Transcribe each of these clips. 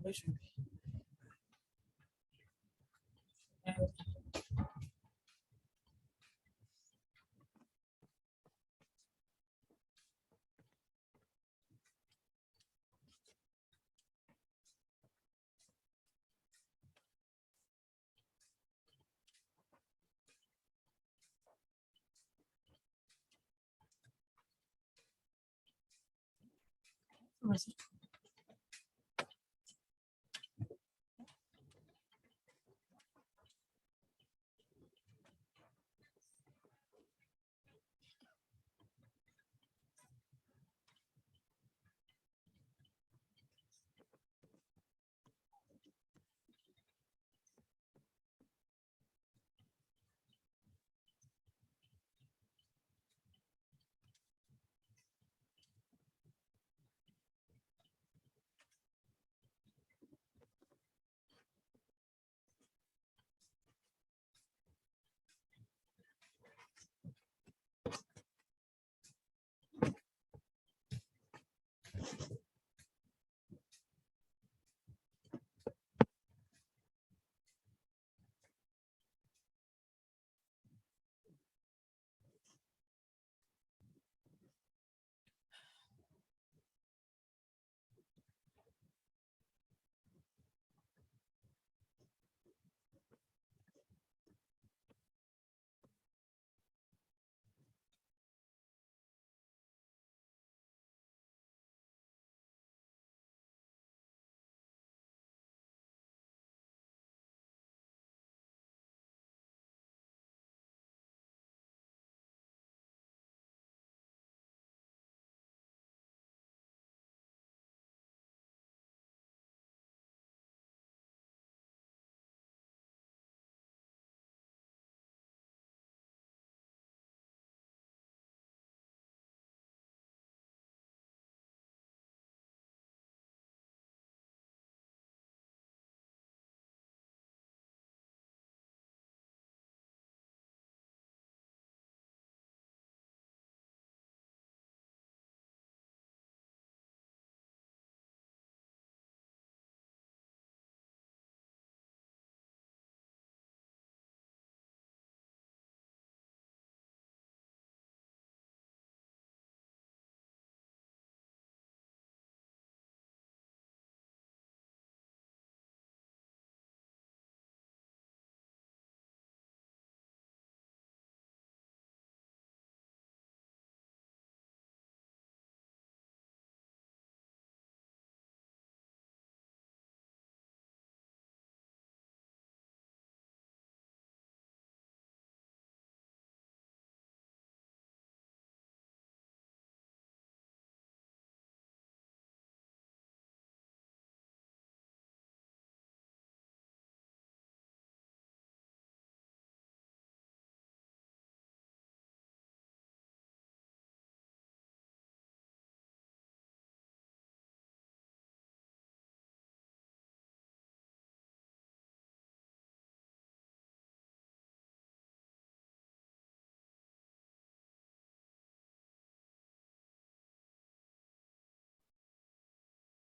Vas-y.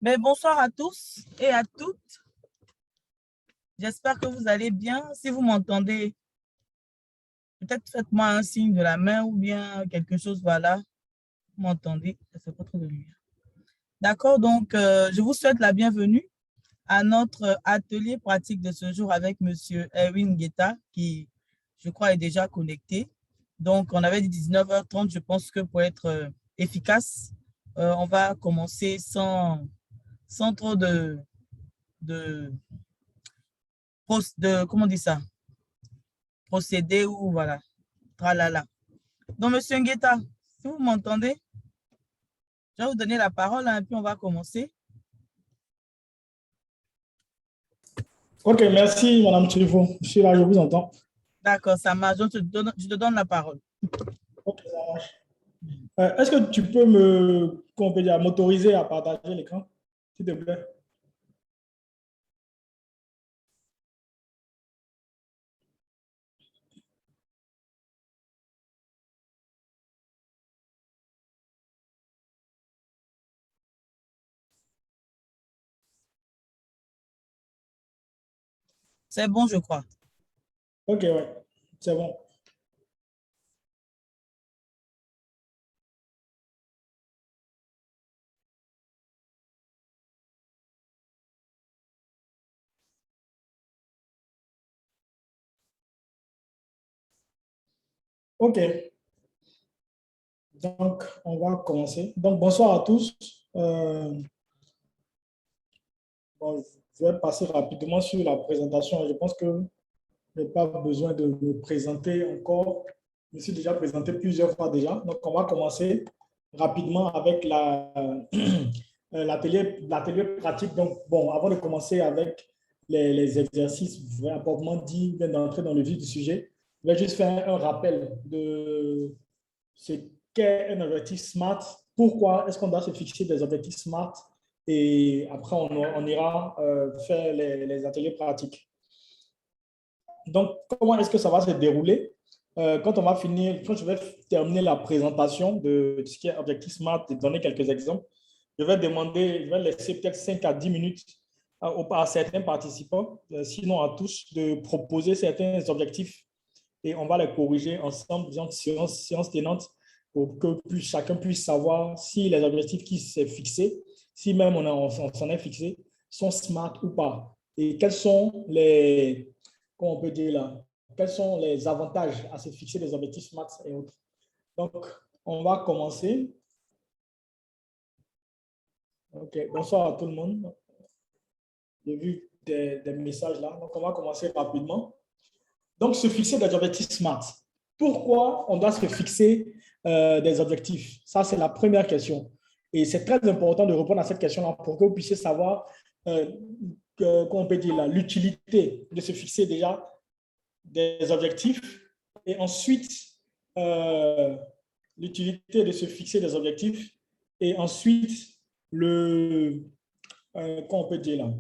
Mais bonsoir à tous et à toutes. J'espère que vous allez bien. Si vous m'entendez, peut-être faites-moi un signe de la main ou bien quelque chose, voilà. Vous m'entendez? Ça fait pas trop de lumière. D'accord, donc je vous souhaite la bienvenue à notre atelier pratique de ce jour avec Monsieur Erwin Guetta, qui, je crois, est déjà connecté. Donc, on avait dit 19h30, je pense que pour être efficace, on va commencer sans trop de, comment on dit ça? Procédé ou voilà, tralala. Donc, Monsieur Ngueta, si vous m'entendez, je vais vous donner la parole et puis on va commencer. Ok, merci Madame Chirifo. Je suis là, je vous entends. D'accord, ça marche. Donc, je te donne la parole. Ok, ça marche. Est-ce que tu peux m'autoriser à partager l'écran, s'il te plaît? C'est bon, je crois. Ok, ouais, c'est bon. Ok, donc on va commencer. Donc bonsoir à tous. Bon, je vais passer rapidement sur la présentation. Je pense que je n'ai pas besoin de me présenter encore. Je me suis déjà présenté plusieurs fois déjà. Donc, on va commencer rapidement avec l'atelier pratique. Donc, bon, avant de commencer avec les exercices proprement dit, bien d'entrer dans le vif du sujet, je vais juste faire un rappel de ce qu'est un objectif SMART. Pourquoi est-ce qu'on doit se fixer des objectifs SMART? Et après, on ira faire les ateliers pratiques. Donc, comment est-ce que ça va se dérouler? Quand on va finir, quand je vais terminer la présentation de ce qui est Objectif Smart, de donner quelques exemples, je vais laisser peut-être 5 à 10 minutes à certains participants, sinon à tous, de proposer certains objectifs et on va les corriger ensemble, disons, séance tenante, pour que chacun puisse savoir si les objectifs qui s'est fixés, si même on s'en est fixé, sont smart ou pas. Et quels sont les, comment on peut dire là, quels sont les avantages à se fixer des objectifs smart et autres. Donc, on va commencer. OK, bonsoir à tout le monde. J'ai vu des messages là. Donc, on va commencer rapidement. Donc, se fixer des objectifs SMART. Pourquoi on doit se fixer des objectifs? Ça, c'est la première question. Et c'est très important de répondre à cette question-là pour que vous puissiez savoir, comment on peut dire, l'utilité de se fixer déjà des objectifs et ensuite, l'utilité de se fixer des objectifs et ensuite, comment on peut dire là,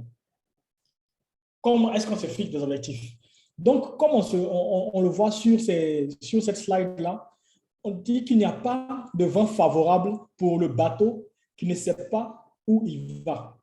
comment est-ce qu'on se fixe des objectifs? Donc, comme on le voit sur cette slide-là, on dit qu'il n'y a pas de vent favorable pour le bateau qui ne sait pas où il va.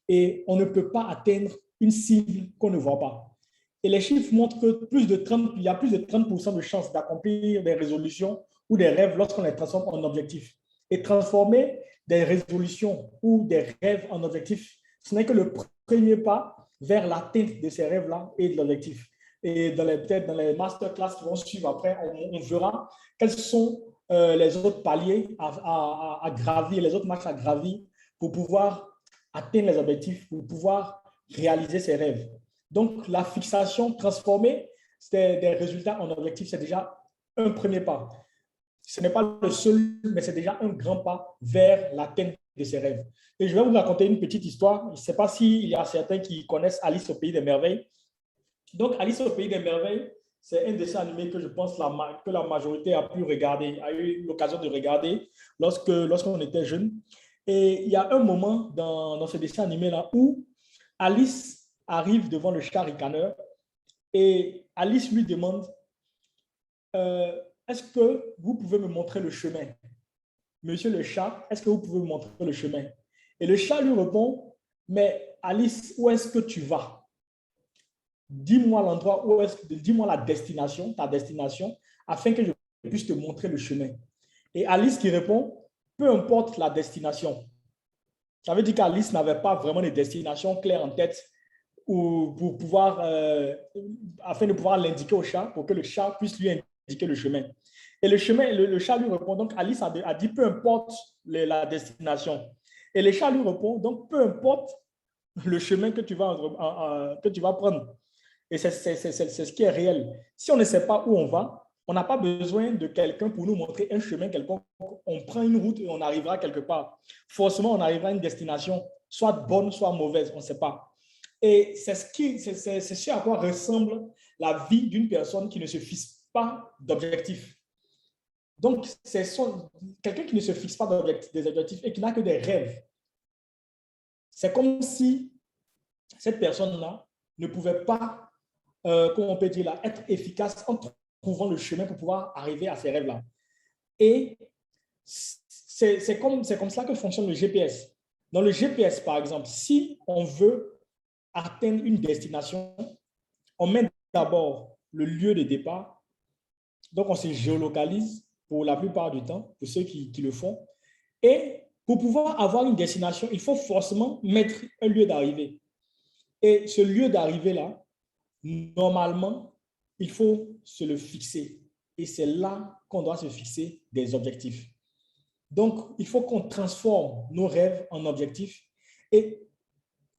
Et on ne peut pas atteindre une cible qu'on ne voit pas. Et les chiffres montrent que il y a plus de 30% de chances d'accomplir des résolutions ou des rêves lorsqu'on les transforme en objectifs. Et transformer des résolutions ou des rêves en objectifs, ce n'est que le premier pas vers l'atteinte de ces rêves-là et de l'objectif. Et peut-être dans les masterclass qui vont suivre après, on verra quels sont les autres paliers à gravir, les autres marches à gravir pour pouvoir atteindre les objectifs, pour pouvoir réaliser ses rêves. Donc, la fixation transformée des résultats en objectifs, c'est déjà un premier pas. Ce n'est pas le seul, mais c'est déjà un grand pas vers l'atteinte de ses rêves. Et je vais vous raconter une petite histoire. Je ne sais pas s'il y a certains qui connaissent Alice au Pays des Merveilles. Donc, Alice au Pays des Merveilles, c'est un dessin animé que je pense que la majorité a pu regarder, a eu l'occasion de regarder lorsqu'on était jeune. Et il y a un moment dans ce dessin animé-là où Alice arrive devant le chat ricaneur et Alice lui demande est-ce que vous pouvez me montrer le chemin? Monsieur le chat, est-ce que vous pouvez me montrer le chemin? Et le chat lui répond mais Alice, où est-ce que tu vas? Dis-moi l'endroit où est-ce que, dis-moi la destination, ta destination, afin que je puisse te montrer le chemin. Et Alice qui répond peu importe la destination. Ça veut dire qu'Alice n'avait pas vraiment de destination claire en tête ou pour pouvoir, afin de pouvoir l'indiquer au chat, pour que le chat puisse lui indiquer le chemin. Et le chemin, le chat lui répond, donc Alice a dit peu importe la destination. Et le chat lui répond, donc peu importe le chemin que tu vas prendre. Et c'est ce qui est réel. Si on ne sait pas où on va, on n'a pas besoin de quelqu'un pour nous montrer un chemin quelconque. On prend une route et on arrivera quelque part. Forcément, on arrivera à une destination, soit bonne, soit mauvaise, on ne sait pas. Et c'est ce à quoi ressemble la vie d'une personne qui ne se fixe pas d'objectifs. Donc, c'est quelqu'un qui ne se fixe pas des objectifs et qui n'a que des rêves. C'est comme si cette personne-là ne pouvait pas, comment on peut dire là, être efficace en trouvant le chemin pour pouvoir arriver à ces rêves-là. Et c'est comme ça que fonctionne le GPS. Dans le GPS, par exemple, si on veut atteindre une destination, on met d'abord le lieu de départ. Donc, on se géolocalise pour la plupart du temps, pour ceux qui le font. Et pour pouvoir avoir une destination, il faut forcément mettre un lieu d'arrivée. Et ce lieu d'arrivée-là, normalement, il faut se le fixer. Et c'est là qu'on doit se fixer des objectifs. Donc, il faut qu'on transforme nos rêves en objectifs. Et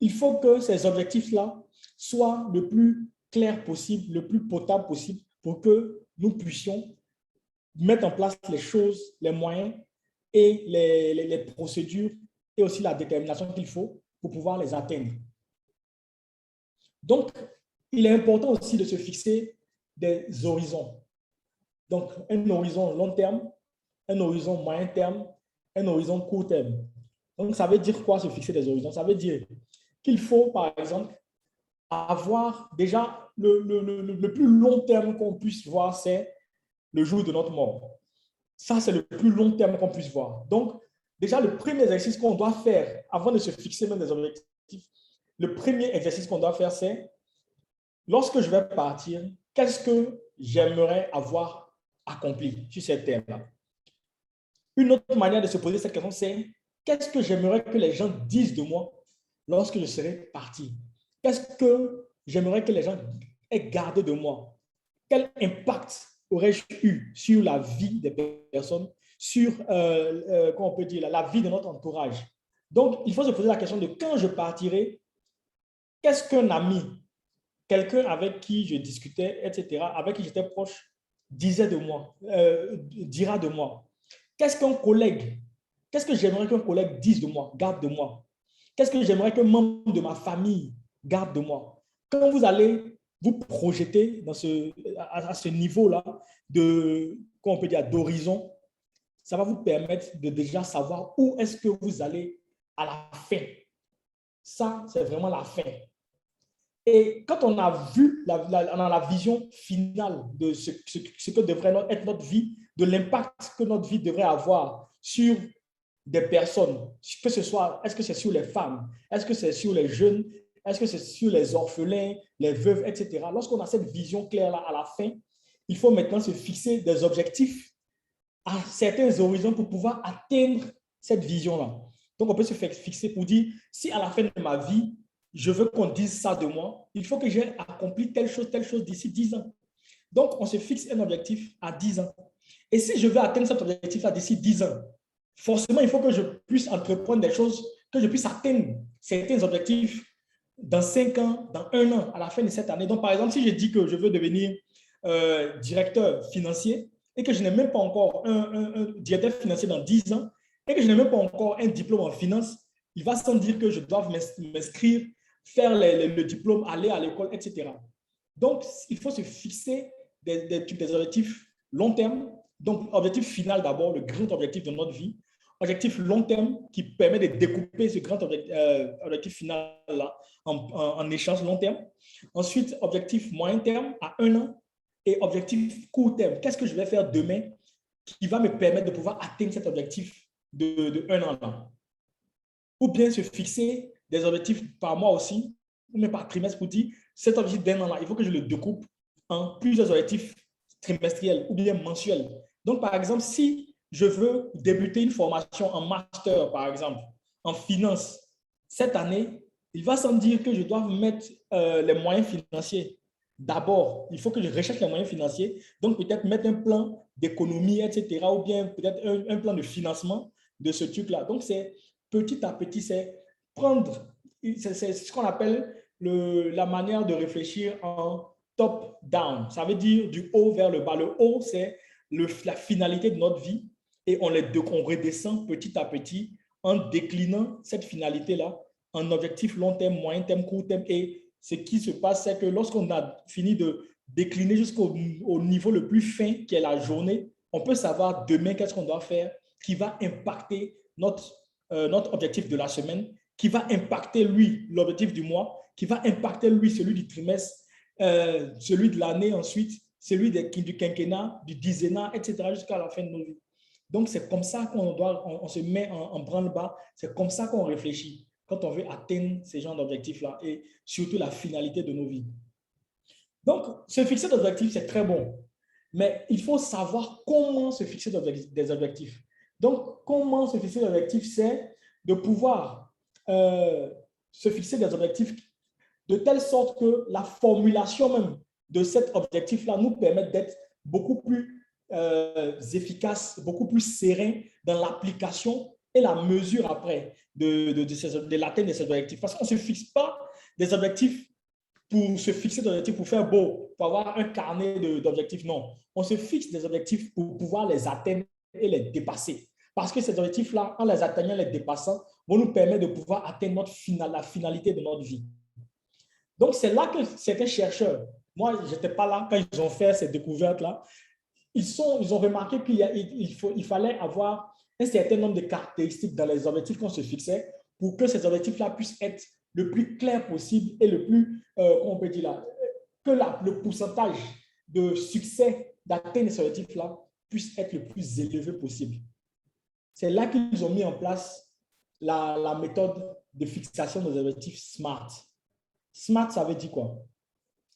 il faut que ces objectifs-là soient le plus clair possible, le plus potable possible pour que nous puissions mettre en place les choses, les moyens et les procédures et aussi la détermination qu'il faut pour pouvoir les atteindre. Donc, il est important aussi de se fixer des horizons. Donc, un horizon long terme, un horizon moyen terme, un horizon court terme. Donc, ça veut dire quoi se fixer des horizons? Ça veut dire qu'il faut, par exemple, avoir déjà le plus long terme qu'on puisse voir, c'est le jour de notre mort. Ça, c'est le plus long terme qu'on puisse voir. Donc, déjà, le premier exercice qu'on doit faire avant de se fixer même des objectifs, le premier exercice qu'on doit faire, c'est lorsque je vais partir, qu'est-ce que j'aimerais avoir accompli sur cette terre-là? Une autre manière de se poser cette question, c'est qu'est-ce que j'aimerais que les gens disent de moi lorsque je serai parti? Qu'est-ce que j'aimerais que les gens aient gardé de moi? Quel impact aurais-je eu sur la vie des personnes, sur, comment on peut dire, la vie de notre entourage? Donc, il faut se poser la question de quand je partirai, qu'est-ce qu'un ami, quelqu'un avec qui je discutais, etc., avec qui j'étais proche, disait de moi, dira de moi? Qu'est-ce qu'un collègue, qu'est-ce que j'aimerais qu'un collègue dise de moi, garde de moi? Qu'est-ce que j'aimerais qu'un membre de ma famille garde de moi? Quand vous allez vous projeter dans à ce niveau-là de, comment on peut dire, d'horizon, ça va vous permettre de déjà savoir où est-ce que vous allez à la fin. Ça, c'est vraiment la fin. Et quand on a vu, on a la vision finale de ce que devrait être notre vie, de l'impact que notre vie devrait avoir sur des personnes, que ce soit, est-ce que c'est sur les femmes, est-ce que c'est sur les jeunes, est-ce que c'est sur les orphelins, les veuves, etc. Lorsqu'on a cette vision claire-là à la fin, il faut maintenant se fixer des objectifs à certains horizons pour pouvoir atteindre cette vision-là. Donc, on peut se fixer pour dire, si à la fin de ma vie, je veux qu'on dise ça de moi, il faut que j'ai accompli telle chose d'ici 10 ans. Donc, on se fixe un objectif à 10 ans. Et si je veux atteindre cet objectif-là d'ici 10 ans, forcément, il faut que je puisse entreprendre des choses, que je puisse atteindre certains objectifs dans 5 ans, dans 1 an, à la fin de cette année. Donc, par exemple, si je dis que je veux devenir directeur financier et que je n'ai même pas encore un directeur financier dans 10 ans et que je n'ai même pas encore un diplôme en finance, il va sans dire que je dois m'inscrire, faire le diplôme, aller à l'école, etc. Donc, il faut se fixer des objectifs long terme. Donc, objectif final d'abord, le grand objectif de notre vie. Objectif long terme qui permet de découper ce grand objectif final-là en échéance long terme. Ensuite, objectif moyen terme à 1 an et objectif court terme. Qu'est-ce que je vais faire demain qui va me permettre de pouvoir atteindre cet objectif de 1 an là? Ou bien se fixer des objectifs par mois aussi, ou même par trimestre pour dire cet objectif d'1 an là, il faut que je le découpe en plusieurs objectifs trimestriels ou bien mensuels. Donc, par exemple, si je veux débuter une formation en master, par exemple, en finance, cette année, il va sans dire que je dois mettre les moyens financiers. D'abord, il faut que je recherche les moyens financiers, donc peut-être mettre un plan d'économie, etc., ou bien peut-être un plan de financement de ce truc-là. Donc, c'est petit à petit, c'est prendre, c'est ce qu'on appelle la manière de réfléchir en top-down. Ça veut dire du haut vers le bas. Le haut, c'est la finalité de notre vie et on redescend petit à petit en déclinant cette finalité-là en objectif long terme, moyen terme, court terme. Et ce qui se passe, c'est que lorsqu'on a fini de décliner jusqu'au niveau le plus fin, qui est la journée, on peut savoir demain qu'est-ce qu'on doit faire qui va impacter notre objectif de la semaine, qui va impacter, lui, l'objectif du mois, qui va impacter, lui, celui du trimestre, celui de l'année ensuite, celui du quinquennat, du dizainat, etc., jusqu'à la fin de nos vies. Donc, c'est comme ça on se met en branle-bas, c'est comme ça qu'on réfléchit quand on veut atteindre ces genres d'objectifs-là et surtout la finalité de nos vies. Donc, se fixer des objectifs, c'est très bon. Mais il faut savoir comment se fixer des objectifs. Donc, comment se fixer des objectifs, c'est de pouvoir se fixer des objectifs de telle sorte que la formulation même de cet objectif-là nous permet d'être beaucoup plus efficace, beaucoup plus serein dans l'application et la mesure après de l'atteinte de ces objectifs. Parce qu'on ne se fixe pas des objectifs pour se fixer des objectifs, pour faire beau, pour avoir un carnet d'objectifs. Non, on se fixe des objectifs pour pouvoir les atteindre et les dépasser. Parce que ces objectifs-là, en les atteignant, les dépassant, vont nous permettre de pouvoir atteindre la finalité de notre vie. Donc, c'est là que certains chercheurs, moi, je n'étais pas là quand ils ont fait ces découvertes-là, ils ont remarqué qu'il fallait avoir un certain nombre de caractéristiques dans les objectifs qu'on se fixait pour que ces objectifs-là puissent être le plus clair possible et le plus, on peut dire là, que le pourcentage de succès d'atteindre ces objectifs-là puisse être le plus élevé possible. C'est là qu'ils ont mis en place la méthode de fixation des objectifs SMART. SMART, ça veut dire quoi?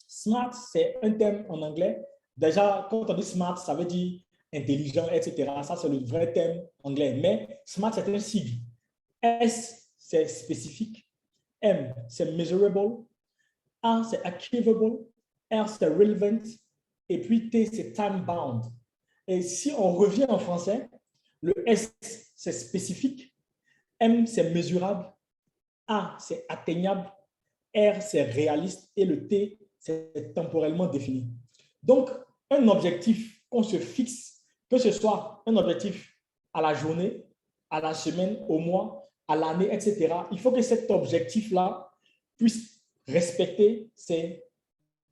SMART, c'est un terme en anglais. Déjà, quand on dit SMART, ça veut dire intelligent, etc. Ça, c'est le vrai terme anglais. Mais SMART, c'est un sigle. S, c'est spécifique. M, c'est measurable. A, c'est achievable. R, c'est relevant. Et puis T, c'est time bound. Et si on revient en français, le S, c'est spécifique. M, c'est mesurable. A, c'est atteignable. R, c'est réaliste. Et le T, c'est temporellement défini. Donc, un objectif qu'on se fixe, que ce soit un objectif à la journée, à la semaine, au mois, à l'année, etc., il faut que cet objectif-là puisse respecter ces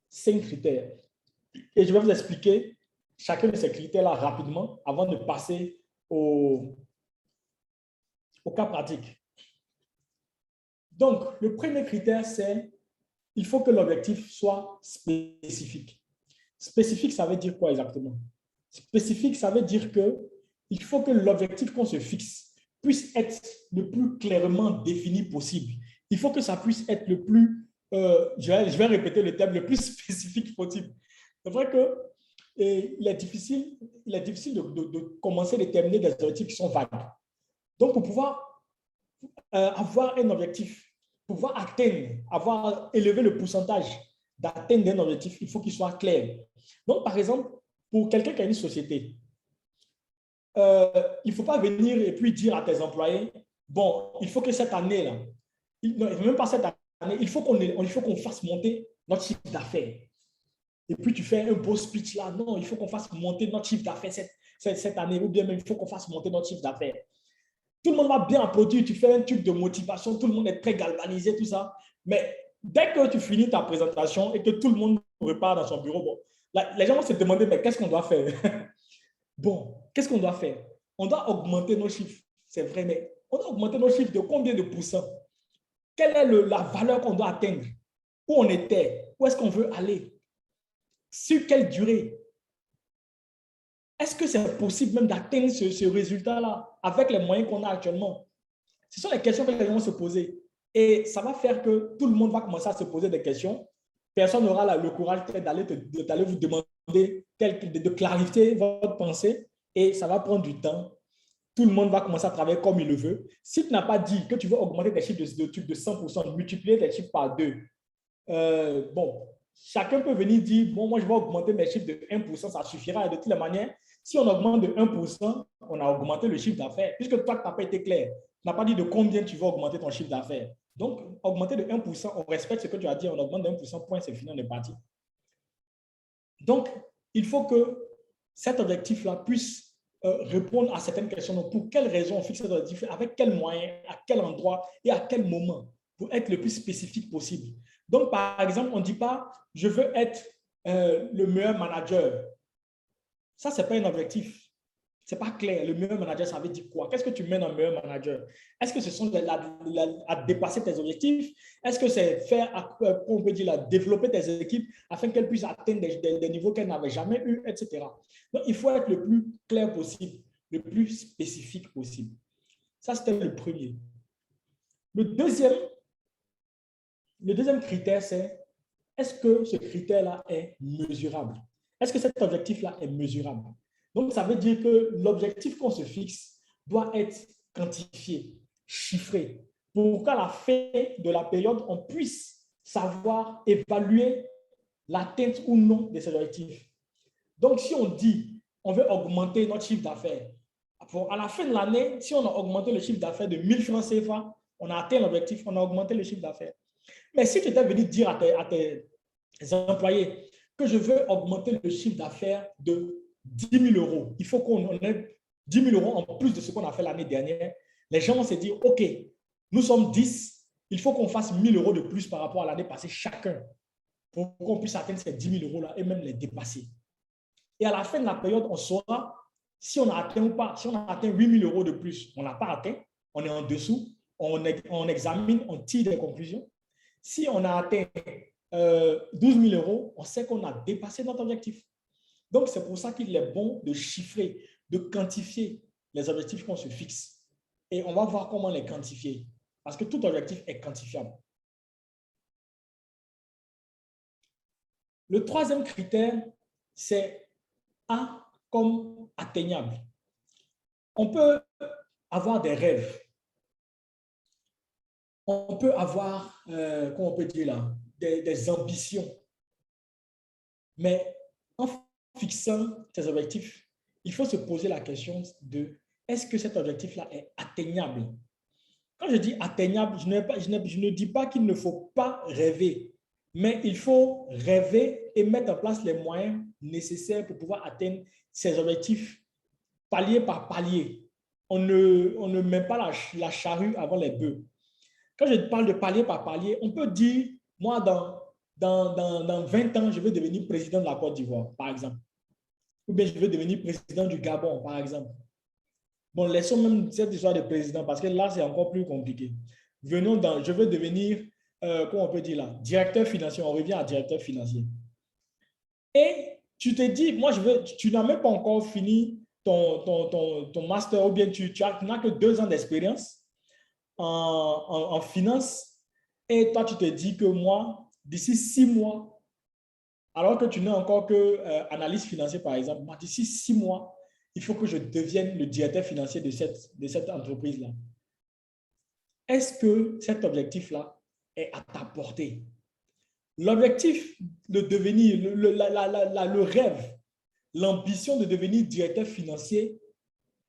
5 critères. Et je vais vous expliquer chacun de ces critères-là rapidement avant de passer au cas pratique. Donc, le premier critère, c'est il faut que l'objectif soit spécifique. Spécifique, ça veut dire quoi exactement? Spécifique, ça veut dire qu'il faut que l'objectif qu'on se fixe puisse être le plus clairement défini possible. Il faut que ça puisse être le plus, je vais répéter le terme, le plus spécifique possible. C'est vrai que il est difficile de commencer à déterminer des objectifs qui sont vagues. Donc, pour pouvoir avoir un objectif, pouvoir atteindre, avoir élevé le pourcentage d'atteindre un objectif, il faut qu'il soit clair. Donc, par exemple, pour quelqu'un qui a une société, il ne faut pas venir et puis dire à tes employés, bon, il faut que cette année-là, non, même pas cette année, il faut qu'on fasse monter notre chiffre d'affaires. Et puis tu fais un beau speech là, non, il faut qu'on fasse monter notre chiffre d'affaires cette année, ou bien même il faut qu'on fasse monter notre chiffre d'affaires. Tout le monde va bien applaudir, tu fais un truc de motivation, tout le monde est très galvanisé, tout ça. Mais dès que tu finis ta présentation et que tout le monde repart dans son bureau, bon, là, les gens vont se demander, mais qu'est-ce qu'on doit faire? Bon, qu'est-ce qu'on doit faire? On doit augmenter nos chiffres, c'est vrai, mais on doit augmenter nos chiffres de combien de pourcents? Quelle est la valeur qu'on doit atteindre? Où on était? Où est-ce qu'on veut aller? Sur quelle durée? Est-ce que c'est possible même d'atteindre ce résultat-là avec les moyens qu'on a actuellement? Ce sont les questions que les gens vont se poser. Et ça va faire que tout le monde va commencer à se poser des questions. Personne n'aura le courage d'aller vous demander de clarifier votre pensée. Et ça va prendre du temps. Tout le monde va commencer à travailler comme il le veut. Si tu n'as pas dit que tu veux augmenter tes chiffres de 100%, multiplier tes chiffres par 2, bon, chacun peut venir dire, bon, moi, je vais augmenter mes chiffres de 1%, ça suffira. Et de toutes les manières, si on augmente de 1%, on a augmenté le chiffre d'affaires. Puisque toi, tu n'as pas été clair. Tu n'as pas dit de combien tu vas augmenter ton chiffre d'affaires. Donc, augmenter de 1%, on respecte ce que tu as dit, on augmente de 1%, point, c'est fini, on est parti. Donc, il faut que cet objectif-là puisse répondre à certaines questions. Donc, pour quelles raisons on fixe cet objectif, avec quels moyens, à quel endroit et à quel moment, pour être le plus spécifique possible. Donc, par exemple, on ne dit pas « je veux être le meilleur manager ». Ça, ce n'est pas un objectif. Ce n'est pas clair. Le meilleur manager, ça veut dire quoi? Qu'est-ce que tu mènes en meilleur manager? Est-ce que ce sont à dépasser tes objectifs? Est-ce que c'est faire, on peut dire, développer tes équipes afin qu'elles puissent atteindre des niveaux qu'elles n'avaient jamais eu, etc. Donc, il faut être le plus clair possible, le plus spécifique possible. Ça, c'était le premier. Le deuxième critère, c'est est-ce que ce critère-là est mesurable? Est-ce que cet objectif-là est mesurable? Donc, ça veut dire que l'objectif qu'on se fixe doit être quantifié, chiffré, pour qu'à la fin de la période, on puisse savoir évaluer l'atteinte ou non de ces objectifs. Donc, si on dit on veut augmenter notre chiffre d'affaires, à la fin de l'année, si on a augmenté le chiffre d'affaires de 1000 francs CFA, on a atteint l'objectif, on a augmenté le chiffre d'affaires. Mais si tu étais venu dire à tes employés que je veux augmenter le chiffre d'affaires de 10 000 euros, il faut qu'on ait 10 000 euros en plus de ce qu'on a fait l'année dernière, les gens vont se dire, OK, nous sommes 10, il faut qu'on fasse 1 000 euros de plus par rapport à l'année passée chacun pour qu'on puisse atteindre ces 10 000 euros-là et même les dépasser. Et à la fin de la période, on saura si on a atteint ou pas. Si on a atteint 8 000 euros de plus, on n'a pas atteint, on est en dessous, on examine, on tire des conclusions. Si on a atteint 12 000 euros, on sait qu'on a dépassé notre objectif. Donc, c'est pour ça qu'il est bon de chiffrer, de quantifier les objectifs qu'on se fixe. Et on va voir comment les quantifier. Parce que tout objectif est quantifiable. Le troisième critère, c'est A comme atteignable. On peut avoir des rêves. On peut avoir, comment on peut dire là, des ambitions. Mais en fixant ces objectifs, il faut se poser la question de est-ce que cet objectif-là est atteignable? Quand je dis atteignable, je ne dis pas qu'il ne faut pas rêver, mais il faut rêver et mettre en place les moyens nécessaires pour pouvoir atteindre ces objectifs palier par palier. On ne met pas la charrue avant les bœufs. Quand je parle de palier par palier, on peut dire, moi, dans 20 ans, je veux devenir président de la Côte d'Ivoire, par exemple. Ou bien je veux devenir président du Gabon, par exemple. Bon, laissons même cette histoire de président, parce que là, c'est encore plus compliqué. Venons dans, je veux devenir, comment on peut dire là, directeur financier. On revient à directeur financier. Et tu te dis, moi, tu n'as même pas encore fini ton master, ou bien tu n'as que 2 ans d'expérience en finance, et toi, tu te dis que moi, d'ici 6 mois, alors que tu n'es encore que analyste financier, par exemple, moi, d'ici 6 mois, il faut que je devienne le directeur financier de cette entreprise-là. Est-ce que cet objectif-là est à ta portée? L'objectif de devenir, le rêve, l'ambition de devenir directeur financier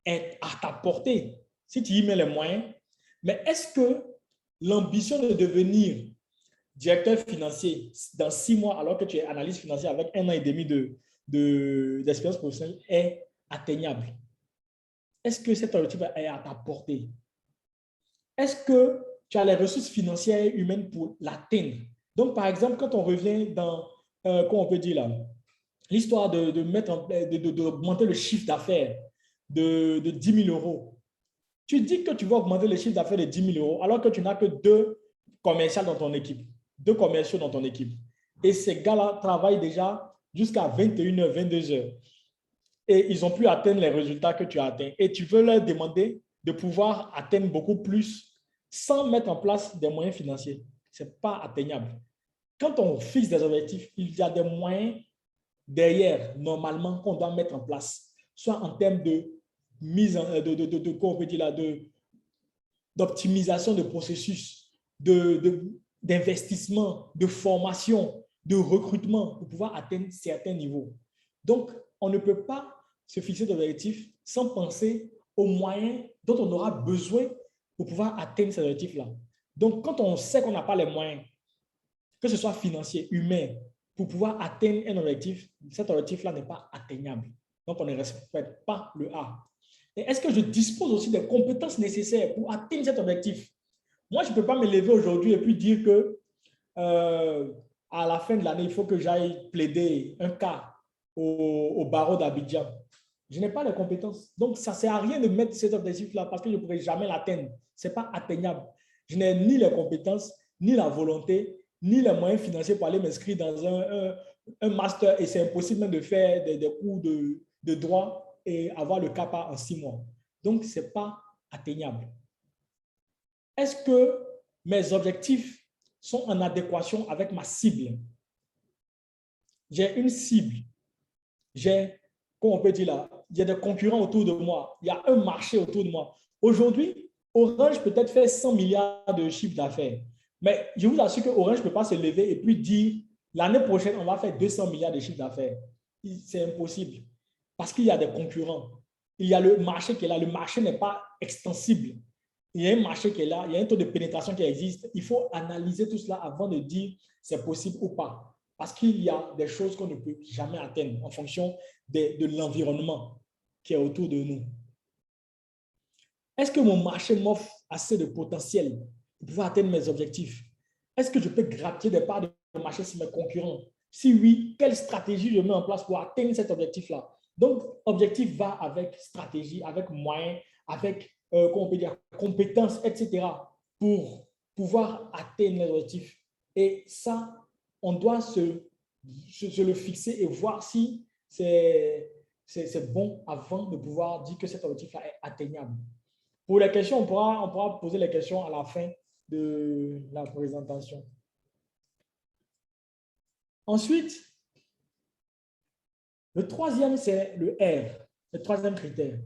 est à ta portée, si tu y mets les moyens. Mais est-ce que l'ambition de devenir directeur financier dans 6 mois, alors que tu es analyste financier avec 1 an et demi d'expérience professionnelle, est atteignable? Est-ce que cet objectif est à ta portée? Est-ce que tu as les ressources financières et humaines pour l'atteindre? Donc, par exemple, quand on revient dans, comment on peut dire là, l'histoire d'augmenter le chiffre d'affaires de 10 000 euros, tu dis que tu vas augmenter le chiffre d'affaires de 10 000 euros alors que tu n'as que 2 commerciaux dans ton équipe. Et ces gars-là travaillent déjà jusqu'à 21h, 22h. Et ils ont pu atteindre les résultats que tu as atteints. Et tu veux leur demander de pouvoir atteindre beaucoup plus sans mettre en place des moyens financiers. Ce n'est pas atteignable. Quand on fixe des objectifs, il y a des moyens derrière, normalement, qu'on doit mettre en place, soit en termes de mise en, d'optimisation de processus, d'investissement, de formation, de recrutement pour pouvoir atteindre certains niveaux. Donc, on ne peut pas se fixer d'objectifs sans penser aux moyens dont on aura besoin pour pouvoir atteindre ces objectifs-là. Donc, quand on sait qu'on n'a pas les moyens, que ce soit financier, humain, pour pouvoir atteindre un objectif, cet objectif-là n'est pas atteignable. Donc, on ne respecte pas le A. Et est-ce que je dispose aussi des compétences nécessaires pour atteindre cet objectif? Moi, je ne peux pas me lever aujourd'hui et puis dire que à la fin de l'année, il faut que j'aille plaider un cas au barreau d'Abidjan. Je n'ai pas les compétences. Donc, ça ne sert à rien de mettre cet objectif-là parce que je ne pourrai jamais l'atteindre. Ce n'est pas atteignable. Je n'ai ni les compétences, ni la volonté, ni les moyens financiers pour aller m'inscrire dans un master, et c'est impossible même de faire des cours de droit et avoir le CAPA en 6 mois. Donc, ce n'est pas atteignable. Est-ce que mes objectifs sont en adéquation avec ma cible? j'ai une cible, j'ai, comment on peut dire là, il y a des concurrents autour de moi, il y a un marché autour de moi. Aujourd'hui, Orange peut-être fait 100 milliards de chiffre d'affaires. Mais je vous assure que Orange ne peut pas se lever et puis dire l'année prochaine, on va faire 200 milliards de chiffre d'affaires. C'est impossible. Parce qu'il y a des concurrents. Il y a le marché qui est là. Le marché n'est pas extensible. Il y a un marché qui est là. Il y a un taux de pénétration qui existe. Il faut analyser tout cela avant de dire c'est possible ou pas. Parce qu'il y a des choses qu'on ne peut jamais atteindre en fonction de l'environnement qui est autour de nous. Est-ce que mon marché m'offre assez de potentiel pour pouvoir atteindre mes objectifs? Est-ce que je peux gratter des parts de marché sur mes concurrents? Si oui, quelle stratégie je mets en place pour atteindre cet objectif-là? Donc, objectif va avec stratégie, avec moyens, avec comment on peut dire, compétences, etc. pour pouvoir atteindre les objectifs. Et ça, on doit se le fixer et voir si c'est bon avant de pouvoir dire que cet objectif-là est atteignable. Pour les questions, on pourra poser les questions à la fin de la présentation. Ensuite, le troisième, c'est le R, le troisième critère.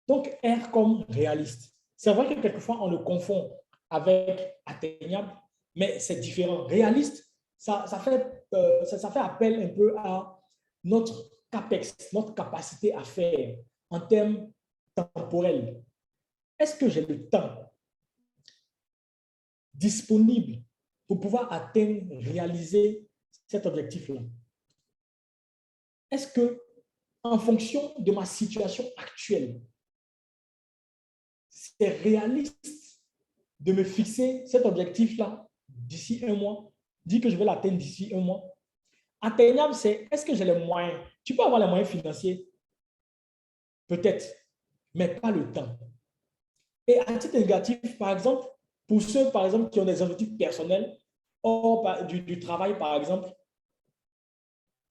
Donc, R comme réaliste. C'est vrai que quelquefois, on le confond avec atteignable, mais c'est différent. Réaliste, ça fait appel un peu à notre CAPEX, notre capacité à faire en termes temporels. Est-ce que j'ai le temps disponible pour pouvoir atteindre, réaliser cet objectif-là? Est-ce que, en fonction de ma situation actuelle, c'est réaliste de me fixer cet objectif-là d'ici un mois, dire que je vais l'atteindre d'ici un mois? Atteignable, c'est est-ce que j'ai les moyens? Tu peux avoir les moyens financiers, peut-être, mais pas le temps. Et à titre négatif, par exemple, pour ceux, par exemple, qui ont des objectifs personnels, hors du travail, par exemple,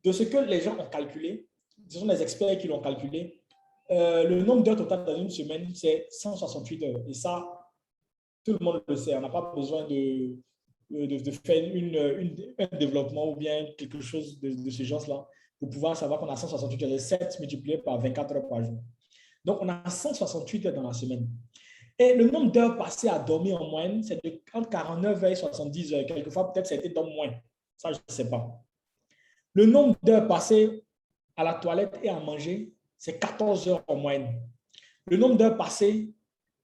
de ce que les gens ont calculé, ce sont des experts qui l'ont calculé, le nombre d'heures totales dans une semaine, c'est 168 heures. Et ça, tout le monde le sait. On n'a pas besoin de faire un développement ou bien quelque chose de ce genre-là pour pouvoir savoir qu'on a 168 heures. 7 multiplié par 24 heures par jour. Donc, on a 168 heures dans la semaine. Et le nombre d'heures passées à dormir en moyenne, c'est entre 49 heures et 70 heures. Quelquefois, peut-être ça a été dans moins. Ça, je ne sais pas. Le nombre d'heures passées à la toilette et à manger, c'est 14 heures en moyenne. Le nombre d'heures passées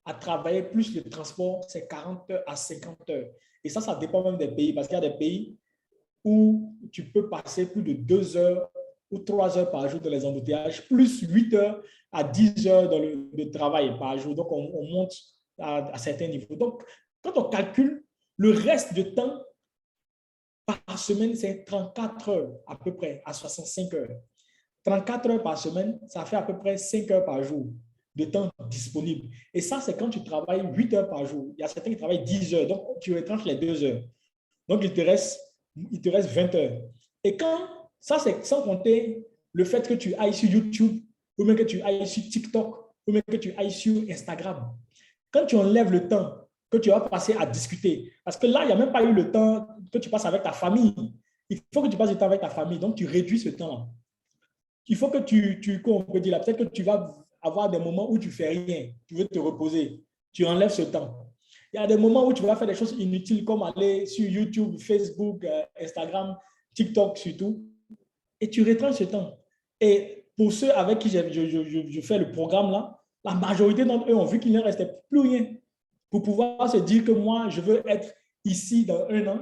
à travailler plus le transport, c'est 40 heures à 50 heures. Et ça dépend même des pays, parce qu'il y a des pays où tu peux passer plus de 2 heures ou 3 heures par jour dans les embouteillages, plus 8 heures à 10 heures dans le travail par jour. Donc, on monte à certains niveaux. Donc, quand on calcule le reste du temps par semaine, c'est 34 heures à peu près, à 65 heures. 34 heures par semaine, ça fait à peu près 5 heures par jour de temps disponible. Et ça, c'est quand tu travailles 8 heures par jour. Il y a certains qui travaillent 10 heures, donc tu retranches les 2 heures. Donc, il te reste 20 heures. Et ça, c'est sans compter le fait que tu ailles sur YouTube, ou même que tu ailles sur TikTok, ou même que tu ailles sur Instagram. Quand tu enlèves le temps que tu vas passer à discuter, parce que là, il n'y a même pas eu le temps que tu passes avec ta famille. Il faut que tu passes du temps avec ta famille, donc tu réduis ce temps-là. Il faut que comme on peut dire là, peut-être que tu vas avoir des moments où tu ne fais rien, tu veux te reposer, tu enlèves ce temps. Il y a des moments où tu vas faire des choses inutiles comme aller sur YouTube, Facebook, Instagram, TikTok surtout, et tu retranches ce temps. Et pour ceux avec qui je fais le programme là, la majorité d'entre eux ont vu qu'il ne restait plus rien pour pouvoir se dire que moi, je veux être ici dans un an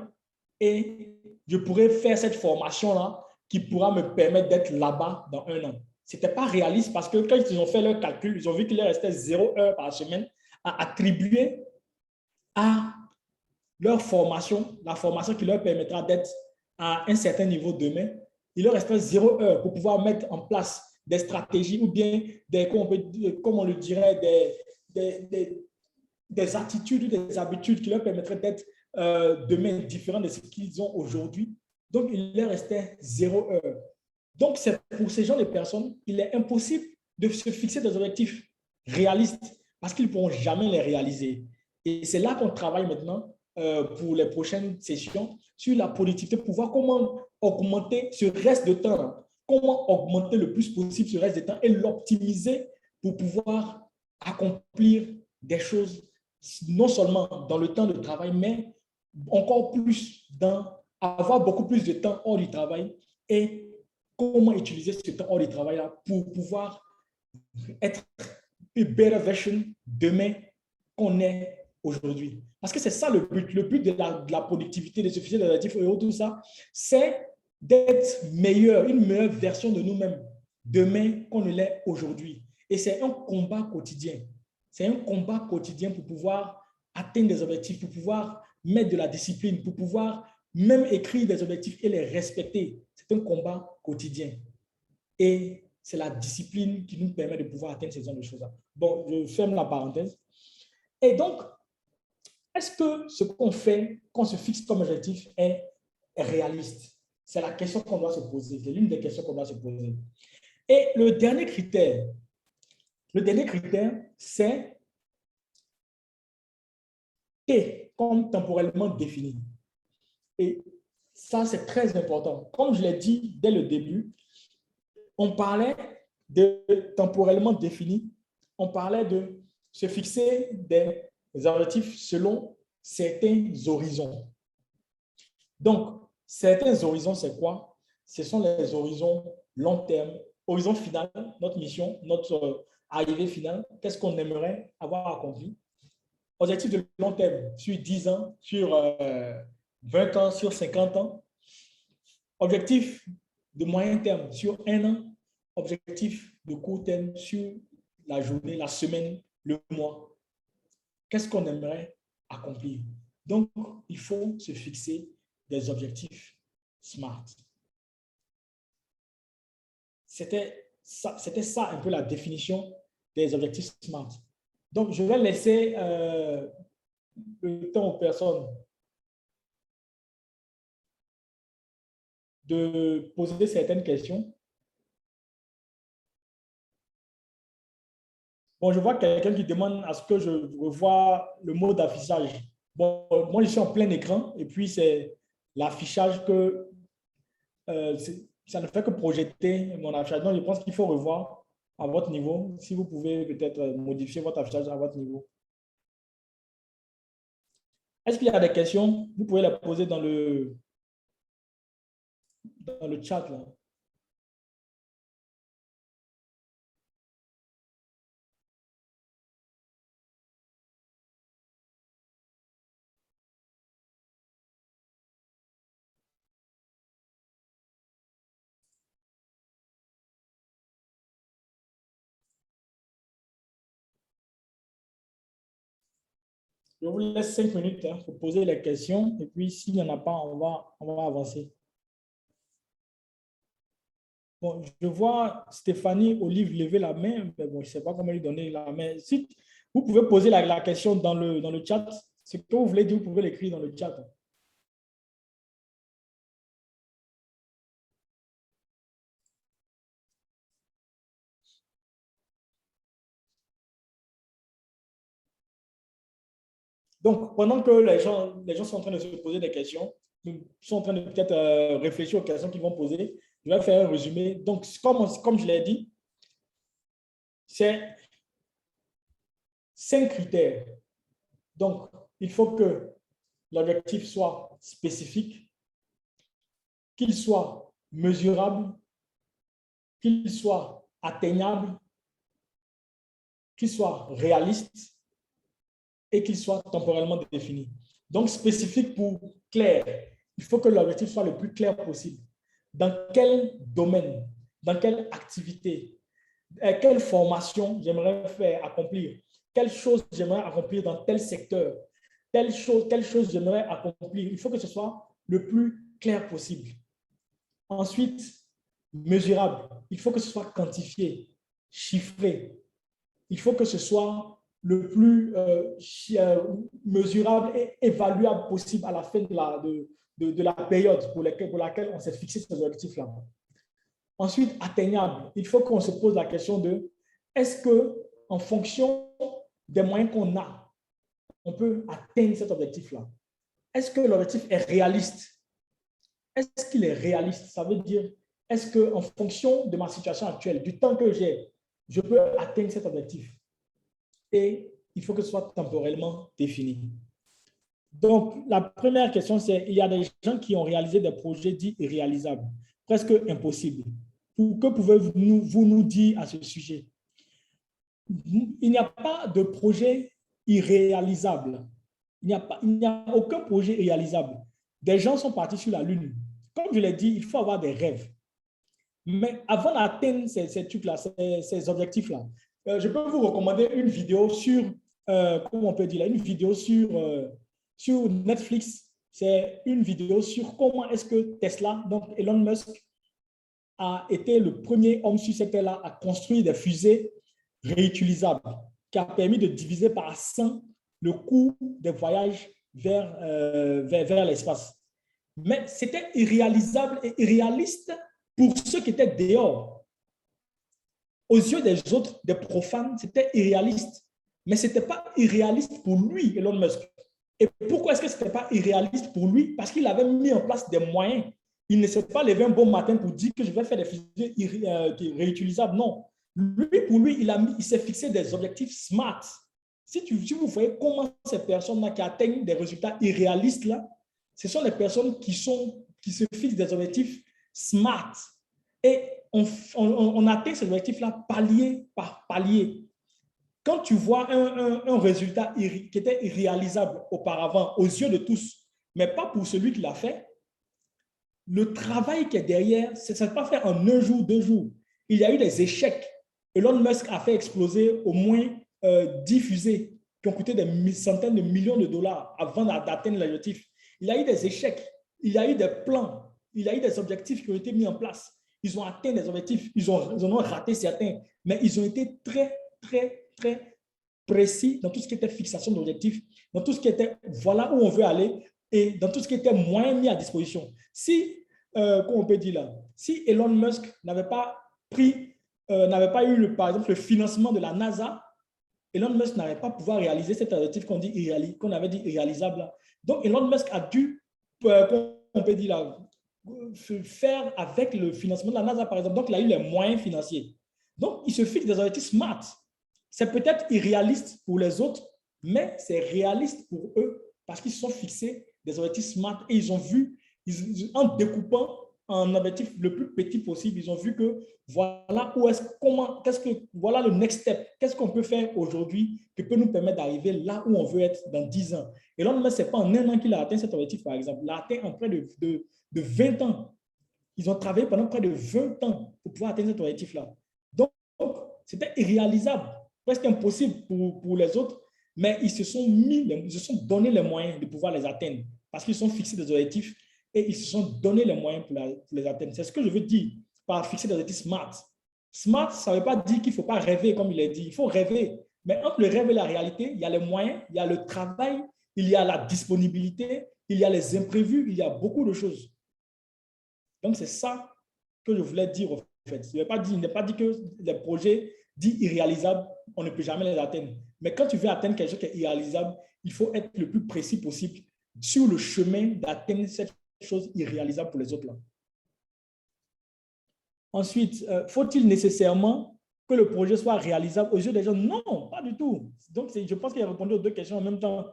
et je pourrais faire cette formation-là qui pourra me permettre d'être là-bas dans un an. Ce n'était pas réaliste parce que quand ils ont fait leur calcul, ils ont vu qu'il leur restait 0 heure par semaine à attribuer à leur formation, la formation qui leur permettra d'être à un certain niveau demain. Il leur resterait 0 heure pour pouvoir mettre en place des stratégies ou bien des, comme on le dirait, des attitudes ou des habitudes qui leur permettraient d'être demain différents de ce qu'ils ont aujourd'hui. Donc, il leur restait 0 heure. Donc, c'est pour ces gens de personnes, il est impossible de se fixer des objectifs réalistes parce qu'ils ne pourront jamais les réaliser. Et c'est là qu'on travaille maintenant pour les prochaines sessions sur la productivité pour voir comment augmenter ce reste de temps, comment augmenter le plus possible ce reste de temps et l'optimiser pour pouvoir accomplir des choses non seulement dans le temps de travail, mais encore plus avoir beaucoup plus de temps hors du travail et comment utiliser ce temps hors du travail là pour pouvoir être une better version demain qu'on est aujourd'hui. Parce que c'est ça le but. Le but de la productivité, des suffisants relatifs et tout ça, c'est d'être meilleur, une meilleure version de nous-mêmes demain qu'on ne l'est aujourd'hui. Et c'est un combat quotidien. C'est un combat quotidien pour pouvoir atteindre des objectifs, pour pouvoir mettre de la discipline, pour pouvoir même écrire des objectifs et les respecter. C'est un combat quotidien. Et c'est la discipline qui nous permet de pouvoir atteindre ces genres de choses-là. Bon, je ferme la parenthèse. Et donc, est-ce que ce qu'on fait, qu'on se fixe comme objectif est réaliste? C'est la question qu'on doit se poser. C'est l'une des questions qu'on doit se poser. Et le dernier critère, c'est T, comme temporellement défini. Et ça, c'est très important. Comme je l'ai dit dès le début, on parlait de temporellement défini, on parlait de se fixer des objectifs selon certains horizons. Donc, certains horizons, c'est quoi? Ce sont les horizons long terme, horizon final, notre mission, notre arrivée finale. Qu'est-ce qu'on aimerait avoir accompli? Objectif de long terme, sur 10 ans, sur 20 ans, sur 50 ans. Objectif de moyen terme, sur 1 an. Objectif de court terme, sur la journée, la semaine, le mois. Qu'est-ce qu'on aimerait accomplir? Donc, il faut se fixer des objectifs SMART. C'était ça un peu la définition des objectifs SMART. Donc, je vais laisser le temps aux personnes de poser certaines questions. Bon, je vois quelqu'un qui demande à ce que je revoie le mode d'affichage. Bon, moi, je suis en plein écran et puis c'est l'affichage que ça ne fait que projeter mon affichage. Donc, je pense qu'il faut revoir à votre niveau. Si vous pouvez peut-être modifier votre affichage à votre niveau. Est-ce qu'il y a des questions? Vous pouvez les poser dans le chat là. Je vous laisse 5 minutes pour poser les questions et puis s'il n'y en a pas, on va avancer. Bon, je vois Stéphanie Olive lever la main, mais bon, je ne sais pas comment lui donner la main. Si vous pouvez poser la question dans le chat, ce que vous voulez dire, vous pouvez l'écrire dans le chat. Donc, pendant que les gens sont en train de se poser des questions, sont en train de peut-être réfléchir aux questions qu'ils vont poser, je vais faire un résumé. Donc, comme je l'ai dit, c'est 5 critères. Donc, il faut que l'objectif soit spécifique, qu'il soit mesurable, qu'il soit atteignable, qu'il soit réaliste et qu'il soit temporellement défini. Donc, spécifique pour clair. Il faut que l'objectif soit le plus clair possible. Dans quel domaine, dans quelle activité, quelle formation j'aimerais faire accomplir, quelle chose j'aimerais accomplir dans tel secteur, telle chose j'aimerais accomplir. Il faut que ce soit le plus clair possible. Ensuite, mesurable. Il faut que ce soit quantifié, chiffré. Il faut que ce soit le plus mesurable et évaluable possible à la fin de la période pour laquelle on s'est fixé ces objectifs-là. Ensuite, atteignable. Il faut qu'on se pose la question de est-ce qu'en fonction des moyens qu'on a, on peut atteindre cet objectif-là? est-ce que l'objectif est réaliste? Est-ce qu'il est réaliste? Ça veut dire, est-ce qu'en fonction de ma situation actuelle, du temps que j'ai, je peux atteindre cet objectif? Et il faut que ce soit temporellement défini. Donc, la première question, c'est, il y a des gens qui ont réalisé des projets dits irréalisables, presque impossibles. Que pouvez-vous nous dire à ce sujet? Il n'y a pas de projet irréalisable. Il n'y a aucun projet réalisable. Des gens sont partis sur la Lune. Comme je l'ai dit, il faut avoir des rêves. Mais avant d'atteindre ces trucs-là, ces objectifs-là, je peux vous recommander une vidéo sur, comment on peut dire, une vidéo sur Netflix. C'est une vidéo sur comment est-ce que Tesla, donc Elon Musk, a été le premier homme sur cette terre-là à construire des fusées réutilisables, qui a permis de diviser par 100 le coût des voyages vers l'espace. Mais c'était irréalisable et irréaliste pour ceux qui étaient dehors. Aux yeux des autres, des profanes, c'était irréaliste. Mais ce n'était pas irréaliste pour lui, Elon Musk. Et pourquoi est-ce que ce n'était pas irréaliste pour lui? Parce qu'il avait mis en place des moyens. Il ne s'est pas levé un bon matin pour dire que je vais faire des fusées réutilisables. Non. Pour lui, il s'est fixé des objectifs smart. Si vous voyez comment ces personnes-là qui atteignent des résultats irréalistes, là, ce sont les personnes qui se fixent des objectifs smart. Et on atteint ces objectifs-là palier par palier. Quand tu vois un résultat qui était irréalisable auparavant aux yeux de tous, mais pas pour celui qui l'a fait, le travail qui est derrière, ça ne s'est pas fait en un jour, 2 jours. Il y a eu des échecs. Elon Musk a fait exploser au moins 10 fusées qui ont coûté des centaines de millions de dollars avant d'atteindre l'objectif. Il y a eu des échecs, il y a eu des plans, il y a eu des objectifs qui ont été mis en place. Ils ont atteint des objectifs, ils en ont raté certains, mais ils ont été très, très, très précis dans tout ce qui était fixation d'objectifs, dans tout ce qui était voilà où on veut aller et dans tout ce qui était moyen mis à disposition. Si, comment on peut dire là, si Elon Musk n'avait pas eu, par exemple, le financement de la NASA, Elon Musk n'avait pas pouvoir réaliser cet objectif qu'on avait dit irréalisable là. Donc, Elon Musk a dû, on peut dire là, faire avec le financement de la NASA, par exemple. Donc, il a eu les moyens financiers. Donc, il se fixe des objectifs smart. C'est peut-être irréaliste pour les autres, mais c'est réaliste pour eux parce qu'ils se sont fixés des objectifs smart et ils ont vu, en découpant un objectif le plus petit possible, ils ont vu que voilà voilà le next step. Qu'est-ce qu'on peut faire aujourd'hui qui peut nous permettre d'arriver là où on veut être dans 10 ans. Et là, ce n'est pas en 1 an qu'il a atteint cet objectif, par exemple. Il a atteint en près de 20 ans. Ils ont travaillé pendant près de 20 ans pour pouvoir atteindre cet objectif-là. Donc, c'était irréalisable, presque impossible pour les autres, mais ils se sont donné les moyens de pouvoir les atteindre parce qu'ils sont fixés des objectifs et ils se sont donné les moyens pour les atteindre. C'est ce que je veux dire par fixer des objectifs smart. Smart, ça ne veut pas dire qu'il ne faut pas rêver, comme il est dit. Il faut rêver. Mais entre le rêve et la réalité, il y a les moyens, il y a le travail, il y a la disponibilité, il y a les imprévus, il y a beaucoup de choses. Donc, c'est ça que je voulais dire, en fait. Je n'ai pas dit que les projets dits irréalisables, on ne peut jamais les atteindre. Mais quand tu veux atteindre quelque chose qui est irréalisable, il faut être le plus précis possible sur le chemin d'atteindre cette chose irréalisable pour les autres. Là. Ensuite, faut-il nécessairement que le projet soit réalisable aux yeux des gens? Non, pas du tout. Donc, je pense qu'il a répondu aux 2 questions en même temps.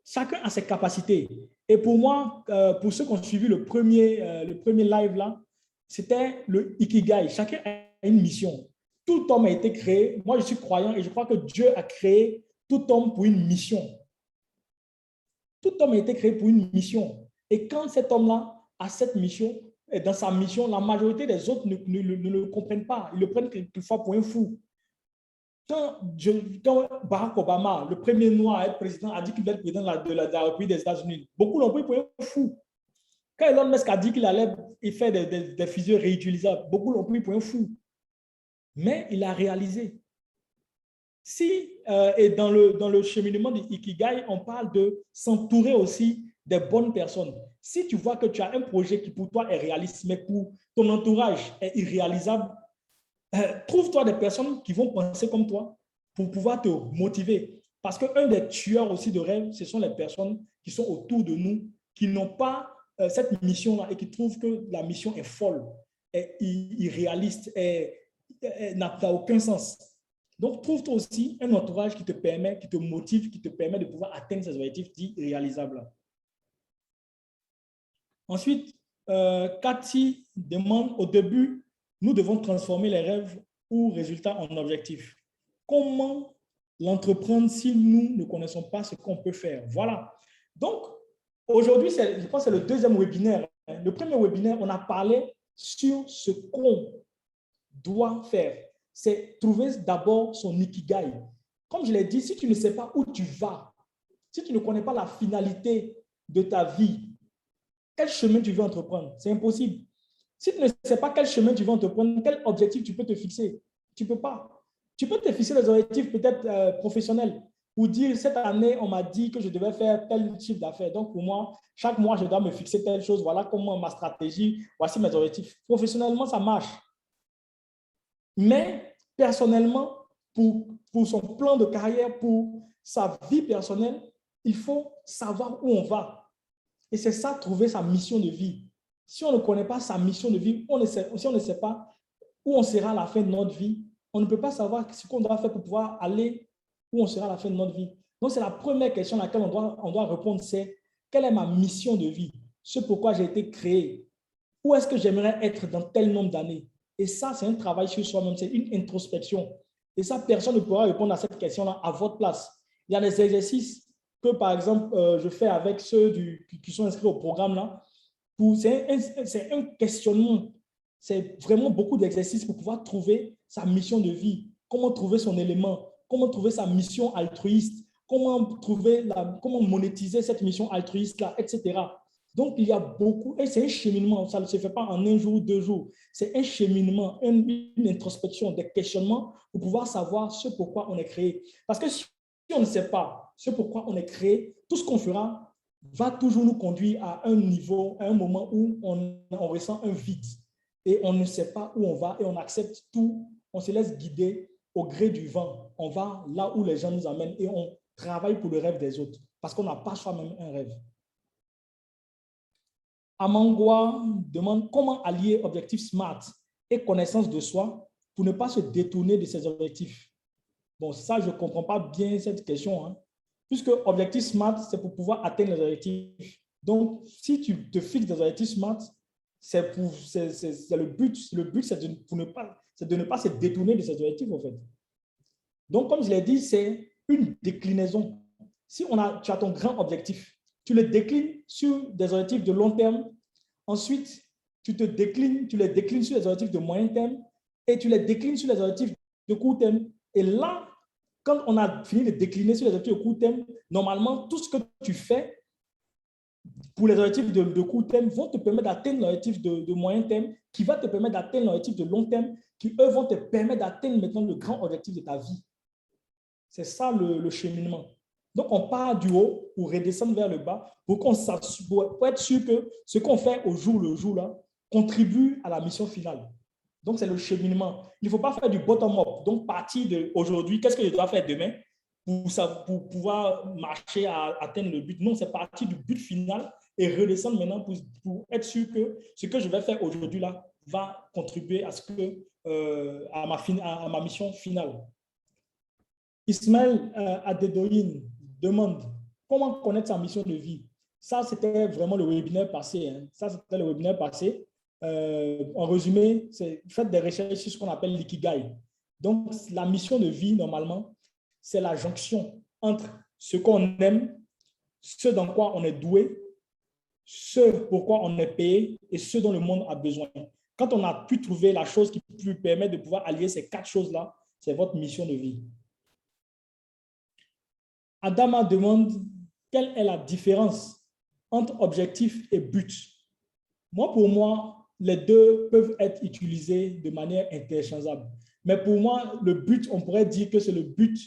Chacun a ses capacités. Et pour moi, pour ceux qui ont suivi le premier live là, c'était le Ikigai. Chacun a une mission. Tout homme a été créé. Moi, je suis croyant et je crois que Dieu a créé tout homme pour une mission. Tout homme a été créé pour une mission. Et quand cet homme-là a cette mission, et dans sa mission, la majorité des autres ne le comprennent pas. Ils le prennent quelquefois pour un fou. Quand Barack Obama, le premier noir à être président, a dit qu'il voulait être président de la République des États-Unis, beaucoup l'ont pris pour un fou. Quand Elon Musk a dit qu'il allait faire des fusées réutilisables, beaucoup l'ont pris pour un fou. Mais il a réalisé. Et dans le cheminement du Ikigai, on parle de s'entourer aussi des bonnes personnes. Si tu vois que tu as un projet qui pour toi est réaliste, mais pour ton entourage est irréalisable, trouve-toi des personnes qui vont penser comme toi pour pouvoir te motiver. Parce qu'un des tueurs aussi de rêve, ce sont les personnes qui sont autour de nous, qui n'ont pas cette mission-là et qui trouvent que la mission est folle, est irréaliste, n'a aucun sens. Donc, trouve-toi aussi un entourage qui te permet, qui te motive, qui te permet de pouvoir atteindre ces objectifs dits réalisables. Ensuite, Cathy demande, au début, nous devons transformer les rêves ou résultats en objectifs. Comment l'entreprendre si nous ne connaissons pas ce qu'on peut faire? Voilà. Donc, aujourd'hui, je pense que c'est le deuxième webinaire. Le premier webinaire, on a parlé sur ce qu'on doit faire. C'est trouver d'abord son ikigai. Comme je l'ai dit, si tu ne sais pas où tu vas, si tu ne connais pas la finalité de ta vie, quel chemin tu veux entreprendre? C'est impossible. Si tu ne sais pas quel chemin tu veux entreprendre, quel objectif tu peux te fixer? Tu ne peux pas. Tu peux te fixer des objectifs peut-être professionnels pour dire, cette année, on m'a dit que je devais faire tel chiffre d'affaires. Donc, pour moi, chaque mois, je dois me fixer telle chose. Voilà comment ma stratégie, voici mes objectifs. Professionnellement, ça marche. Mais personnellement, pour son plan de carrière, pour sa vie personnelle, il faut savoir où on va. Et c'est ça, trouver sa mission de vie. Si on ne connaît pas sa mission de vie, si on ne sait pas où on sera à la fin de notre vie, on ne peut pas savoir ce qu'on doit faire pour pouvoir aller où on sera à la fin de notre vie. Donc, c'est la première question à laquelle on doit répondre, c'est quelle est ma mission de vie? Ce pourquoi j'ai été créé. Où est-ce que j'aimerais être dans tel nombre d'années? Et ça, c'est un travail sur soi-même, c'est une introspection. Et ça, personne ne pourra répondre à cette question-là à votre place. Il y a des exercices que, par exemple, je fais avec ceux qui sont inscrits au programme là. C'est un questionnement. C'est vraiment beaucoup d'exercices pour pouvoir trouver sa mission de vie. Comment trouver son élément? Comment trouver sa mission altruiste? Comment monétiser cette mission altruiste-là, etc. Donc, il y a beaucoup, et c'est un cheminement, ça ne se fait pas en un jour, 2 jours. C'est un cheminement, une introspection, des questionnements pour pouvoir savoir ce pourquoi on est créé. Parce que si on ne sait pas ce pourquoi on est créé, tout ce qu'on fera va toujours nous conduire à un niveau, à un moment où on ressent un vide et on ne sait pas où on va et on accepte tout, on se laisse guider au gré du vent. On va là où les gens nous amènent et on travaille pour le rêve des autres parce qu'on n'a pas soi-même un rêve. Amangwa demande comment allier objectifs SMART et connaissance de soi pour ne pas se détourner de ses objectifs. Bon, ça, je ne comprends pas bien cette question, hein, puisque objectif SMART, c'est pour pouvoir atteindre les objectifs. Donc, si tu te fixes des objectifs SMART, c'est le but. Le but, c'est de ne pas se détourner de ces objectifs, en fait. Donc, comme je l'ai dit, c'est une déclinaison. Si tu as ton grand objectif, tu le déclines sur des objectifs de long terme. Ensuite, tu les déclines sur les objectifs de moyen terme et tu les déclines sur les objectifs de court terme. Et là, quand on a fini de décliner sur les objectifs de court terme, normalement, tout ce que tu fais pour les objectifs de court terme vont te permettre d'atteindre l'objectif de moyen terme, qui va te permettre d'atteindre l'objectif de long terme, qui, eux, vont te permettre d'atteindre maintenant le grand objectif de ta vie. C'est ça le cheminement. Donc, on part du haut pour redescendre vers le bas pour être sûr que ce qu'on fait au jour le jour là contribue à la mission finale. Donc, c'est le cheminement. Il ne faut pas faire du bottom-up. Donc, partir d'aujourd'hui, qu'est-ce que je dois faire demain pour pouvoir marcher à atteindre le but? Non, c'est partir du but final et redescendre maintenant pour être sûr que ce que je vais faire aujourd'hui là va contribuer à ma mission finale. Ismaël Adedoyin demande comment connaître sa mission de vie. Ça, c'était vraiment le webinaire passé. Hein. Ça, c'était le webinaire passé. En résumé, faites des recherches sur ce qu'on appelle l'ikigai. Donc, la mission de vie, normalement, c'est la jonction entre ce qu'on aime, ce dans quoi on est doué, ce pourquoi on est payé et ce dont le monde a besoin. Quand on a pu trouver la chose qui vous permet de pouvoir allier ces 4 choses-là, c'est votre mission de vie. Adama demande quelle est la différence entre objectif et but. Pour moi, les deux peuvent être utilisés de manière interchangeable. Mais pour moi, le but, on pourrait dire que c'est le but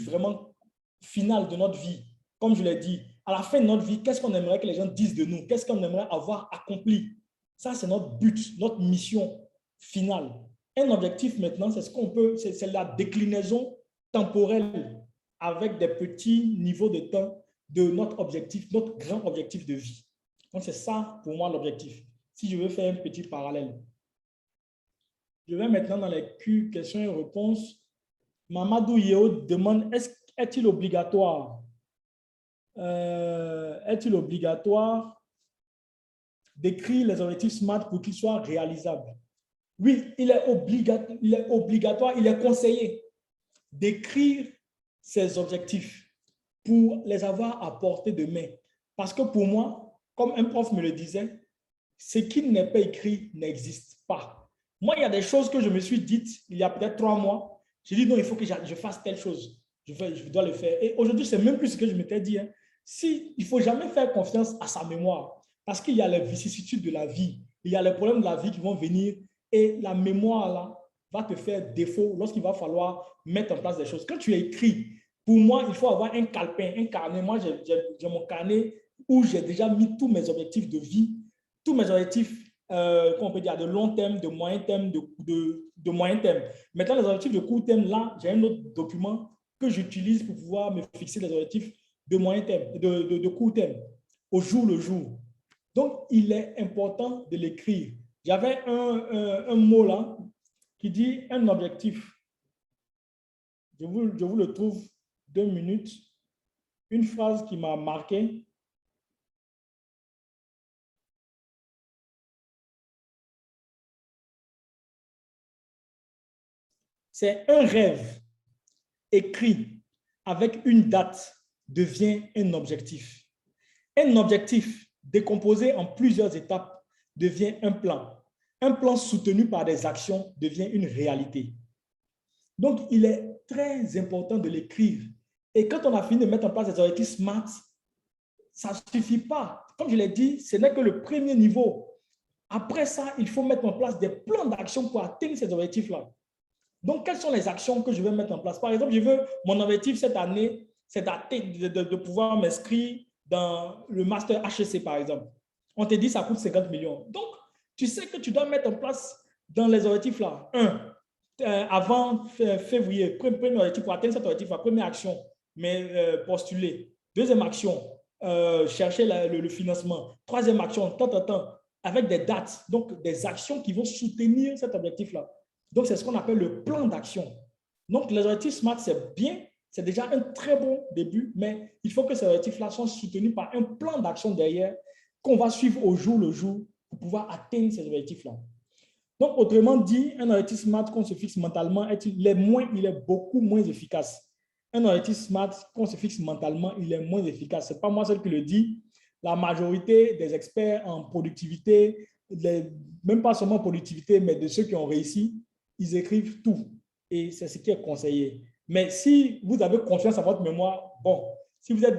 vraiment final de notre vie. Comme je l'ai dit, à la fin de notre vie, qu'est-ce qu'on aimerait que les gens disent de nous? Qu'est-ce qu'on aimerait avoir accompli? Ça, c'est notre but, notre mission finale. Un objectif maintenant, c'est la déclinaison temporelle avec des petits niveaux de temps de notre objectif, notre grand objectif de vie. Donc, c'est ça pour moi l'objectif. Si je veux faire un petit parallèle. Je vais maintenant dans les questions et réponses. Mamadou Yeo demande, est-il obligatoire d'écrire les objectifs SMART pour qu'ils soient réalisables? Oui, il est obligatoire, il est conseillé d'écrire ces objectifs pour les avoir à portée de main. Parce que pour moi, comme un prof me le disait, ce qui n'est pas écrit n'existe pas. Moi, il y a des choses que je me suis dites il y a peut-être 3 mois. J'ai dit non, il faut que je fasse telle chose. Je dois le faire. Et aujourd'hui, c'est même plus ce que je m'étais dit. Hein. Il ne faut jamais faire confiance à sa mémoire. Parce qu'il y a les vicissitudes de la vie. Il y a les problèmes de la vie qui vont venir. Et la mémoire, là, va te faire défaut lorsqu'il va falloir mettre en place des choses. Quand tu écris, pour moi, il faut avoir un calepin, un carnet. Moi, j'ai mon carnet où j'ai déjà mis tous mes objectifs de vie, tous mes objectifs, qu'on peut dire, de long terme, de moyen terme, de moyen terme. Maintenant, les objectifs de court terme, là, j'ai un autre document que j'utilise pour pouvoir me fixer les objectifs de moyen terme, de court terme, au jour le jour. Donc, il est important de l'écrire. J'avais un mot là qui dit un objectif. Je vous le trouve 2 minutes. Une phrase qui m'a marqué. C'est un rêve écrit avec une date devient un objectif. Un objectif décomposé en plusieurs étapes devient un plan. Un plan soutenu par des actions devient une réalité. Donc, il est très important de l'écrire. Et quand on a fini de mettre en place des objectifs SMART, ça ne suffit pas. Comme je l'ai dit, ce n'est que le premier niveau. Après ça, il faut mettre en place des plans d'action pour atteindre ces objectifs-là. Donc, quelles sont les actions que je vais mettre en place? Par exemple, mon objectif cette année, c'est de pouvoir m'inscrire dans le master HEC, par exemple. On te dit que ça coûte 50 millions. Donc, tu sais que tu dois mettre en place dans les objectifs là. Avant février, premier objectif pour atteindre cet objectif, la première action, mais postuler. Deuxième action, chercher le financement. Troisième action, avec des dates, donc des actions qui vont soutenir cet objectif-là. Donc, c'est ce qu'on appelle le plan d'action. Donc, les objectifs SMART, c'est bien, c'est déjà un très bon début, mais il faut que ces objectifs-là soient soutenus par un plan d'action derrière qu'on va suivre au jour le jour pour pouvoir atteindre ces objectifs-là. Donc, autrement dit, un objectif SMART qu'on se fixe mentalement, il est beaucoup moins efficace. Un objectif SMART qu'on se fixe mentalement, il est moins efficace. Ce n'est pas moi seul qui le dis. La majorité des experts en productivité, même pas seulement productivité, mais de ceux qui ont réussi, ils écrivent tout. Et c'est ce qui est conseillé. Mais si vous avez confiance en votre mémoire, bon, si vous êtes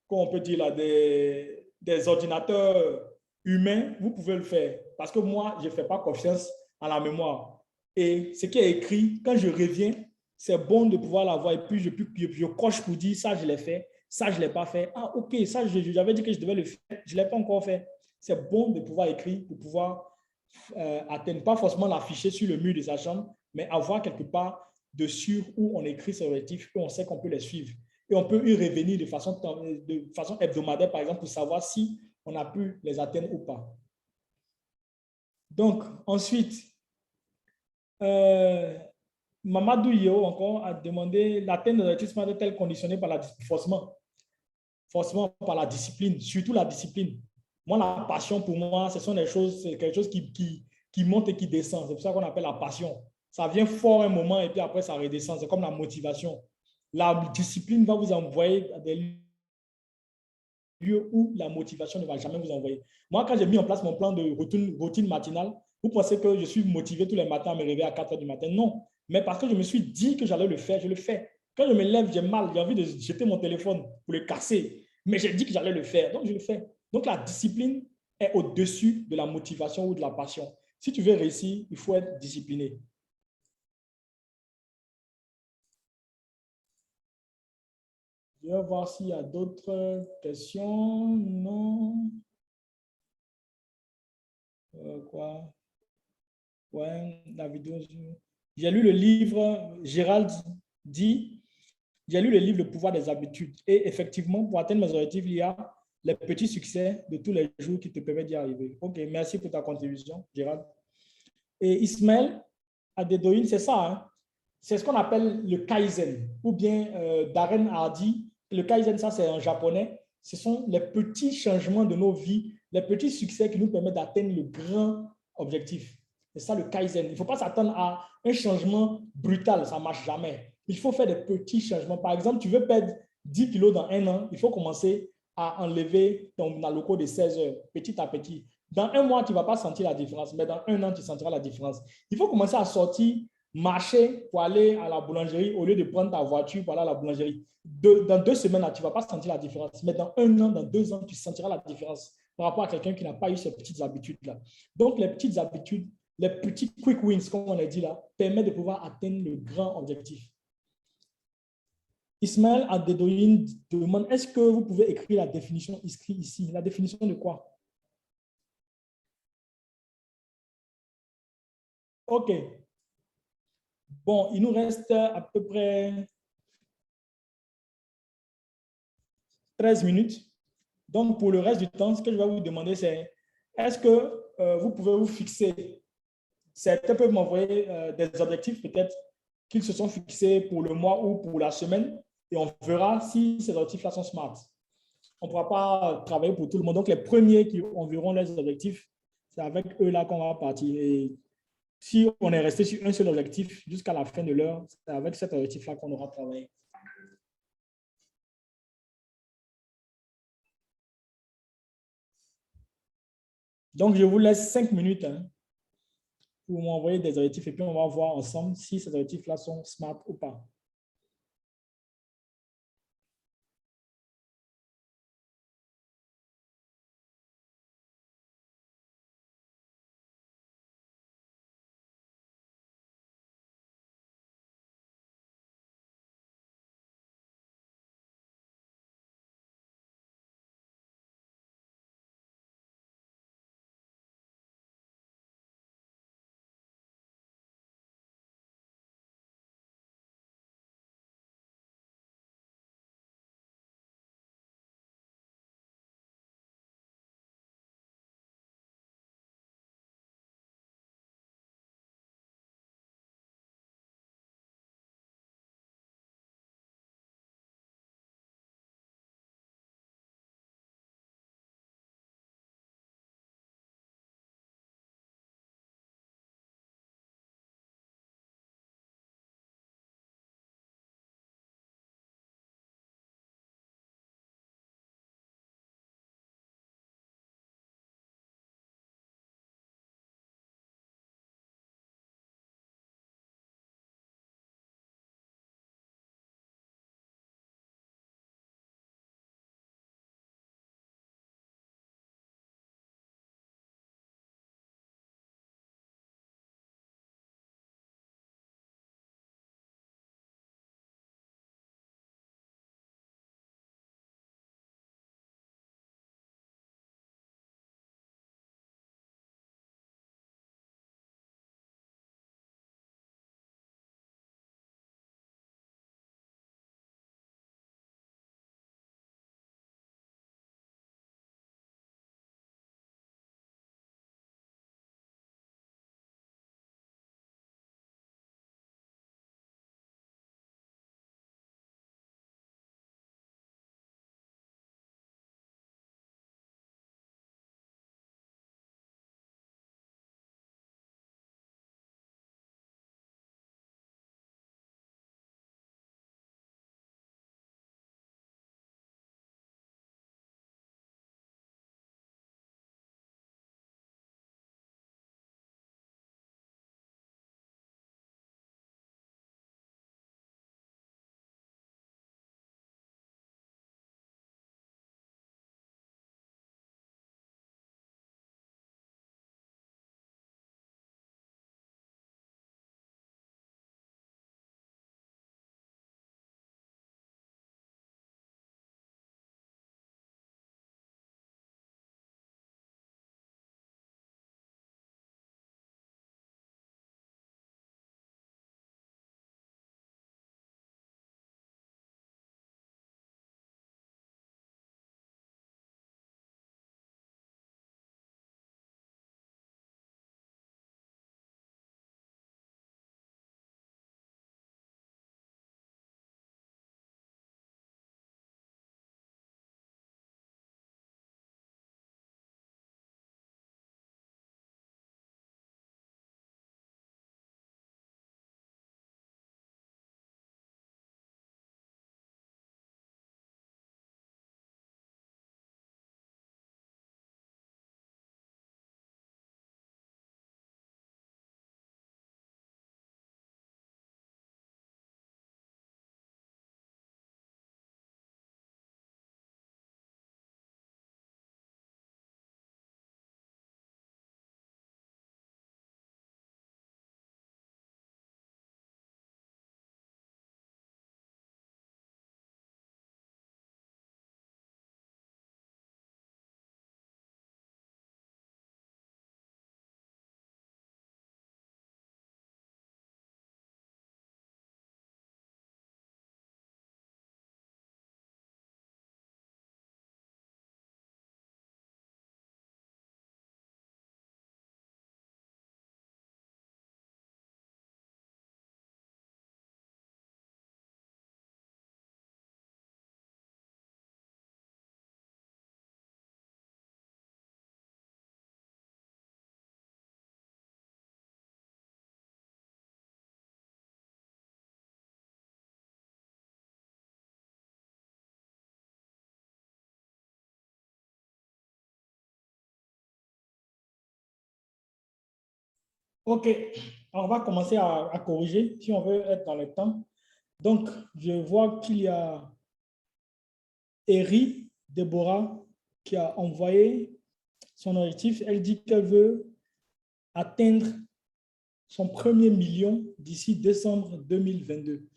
comment on peut dire là, des ordinateurs humain, vous pouvez le faire. Parce que moi, je ne fais pas confiance à la mémoire. Et ce qui est écrit, quand je reviens, c'est bon de pouvoir l'avoir. Et puis, je coche pour dire, ça, je l'ai fait. Ça, je ne l'ai pas fait. Ah, OK, ça, j'avais dit que je devais le faire. Je ne l'ai pas encore fait. C'est bon de pouvoir écrire pour pouvoir atteindre, pas forcément l'afficher sur le mur de sa chambre, mais avoir quelque part dessus où on écrit ses objectifs et on sait qu'on peut les suivre. Et on peut y revenir de façon hebdomadaire, par exemple, pour savoir si on a pu les atteindre ou pas. Donc, ensuite, Mamadou Yeo encore a demandé l'atteinte de l'objectif est-elle conditionnée par forcément par la discipline, surtout la discipline. Moi, la passion, pour moi, ce sont des choses, c'est quelque chose qui monte et qui descend. C'est pour ça qu'on appelle la passion. Ça vient fort un moment et puis après, ça redescend. C'est comme la motivation. La discipline va vous envoyer à des lieu où la motivation ne va jamais vous envoyer. Moi, quand j'ai mis en place mon plan de routine matinale, vous pensez que je suis motivé tous les matins à me réveiller à 4 heures du matin? Non. Mais parce que je me suis dit que j'allais le faire, je le fais. Quand je me lève, j'ai mal, j'ai envie de jeter mon téléphone pour le casser. Mais j'ai dit que j'allais le faire, donc je le fais. Donc la discipline est au-dessus de la motivation ou de la passion. Si tu veux réussir, il faut être discipliné. Je vais voir s'il y a d'autres questions. Non. Quoi? Ouais, la vidéo. J'ai lu le livre, Gérald dit, j'ai lu le livre Le pouvoir des habitudes. Et effectivement, pour atteindre mes objectifs, il y a les petits succès de tous les jours qui te permettent d'y arriver. OK, merci pour ta contribution, Gérald. Et Ismaël Adedoyin, c'est ça, hein? C'est ce qu'on appelle le Kaizen, ou bien Darren Hardy. Le Kaizen, ça c'est en japonais. Ce sont les petits changements de nos vies, les petits succès qui nous permettent d'atteindre le grand objectif. C'est ça le Kaizen. Il ne faut pas s'attendre à un changement brutal, ça ne marche jamais. Il faut faire des petits changements. Par exemple, tu veux perdre 10 kilos dans un an, il faut commencer à enlever ton alloco de 16 heures, petit à petit. Dans un mois, tu ne vas pas sentir la différence, mais dans un an, tu sentiras la différence. Il faut commencer à sortir, marcher pour aller à la boulangerie au lieu de prendre ta voiture pour aller à la boulangerie. Dans 2 semaines, tu ne vas pas sentir la différence, mais dans un an, dans 2 ans, tu sentiras la différence par rapport à quelqu'un qui n'a pas eu ces petites habitudes-là. Donc, les petites habitudes, les petits quick wins, comme on a dit là, permettent de pouvoir atteindre le grand objectif. Ismaël Adedoyin demande, est-ce que vous pouvez écrire la définition ici? La définition de quoi? OK. Bon, il nous reste à peu près 13 minutes. Donc, pour le reste du temps, ce que je vais vous demander, c'est est-ce que vous pouvez vous fixer, certains peuvent m'envoyer des objectifs peut-être qu'ils se sont fixés pour le mois ou pour la semaine, et on verra si ces objectifs-là sont smart. On ne pourra pas travailler pour tout le monde. Donc, les premiers qui enverront leurs objectifs, c'est avec eux-là qu'on va partir. Et si on est resté sur un seul objectif jusqu'à la fin de l'heure, c'est avec cet objectif-là qu'on aura travaillé. Donc, je vous laisse 5 minutes hein, pour m'envoyer des objectifs et puis on va voir ensemble si ces objectifs-là sont smart ou pas. OK, on va commencer à corriger si on veut être dans le temps. Donc, je vois qu'il y a Eri, Déborah, qui a envoyé son objectif. Elle dit qu'elle veut atteindre son premier million d'ici décembre 2022.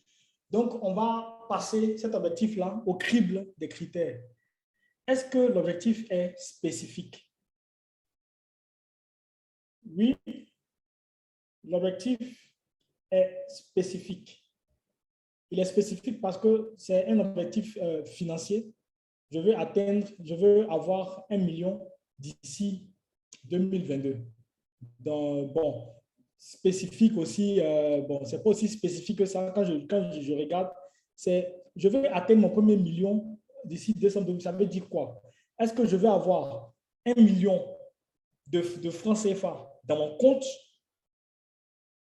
Donc, on va passer cet objectif-là au crible des critères. Est-ce que l'objectif est spécifique? Oui, l'objectif est spécifique. Il est spécifique parce que c'est un objectif financier. Je veux avoir 1 million d'ici 2022. Donc, bon, spécifique aussi, bon, c'est pas aussi spécifique que ça. Quand je regarde, c'est je vais atteindre mon premier million d'ici décembre 2022. Ça veut dire quoi? Est-ce que je vais avoir 1 million de francs CFA dans mon compte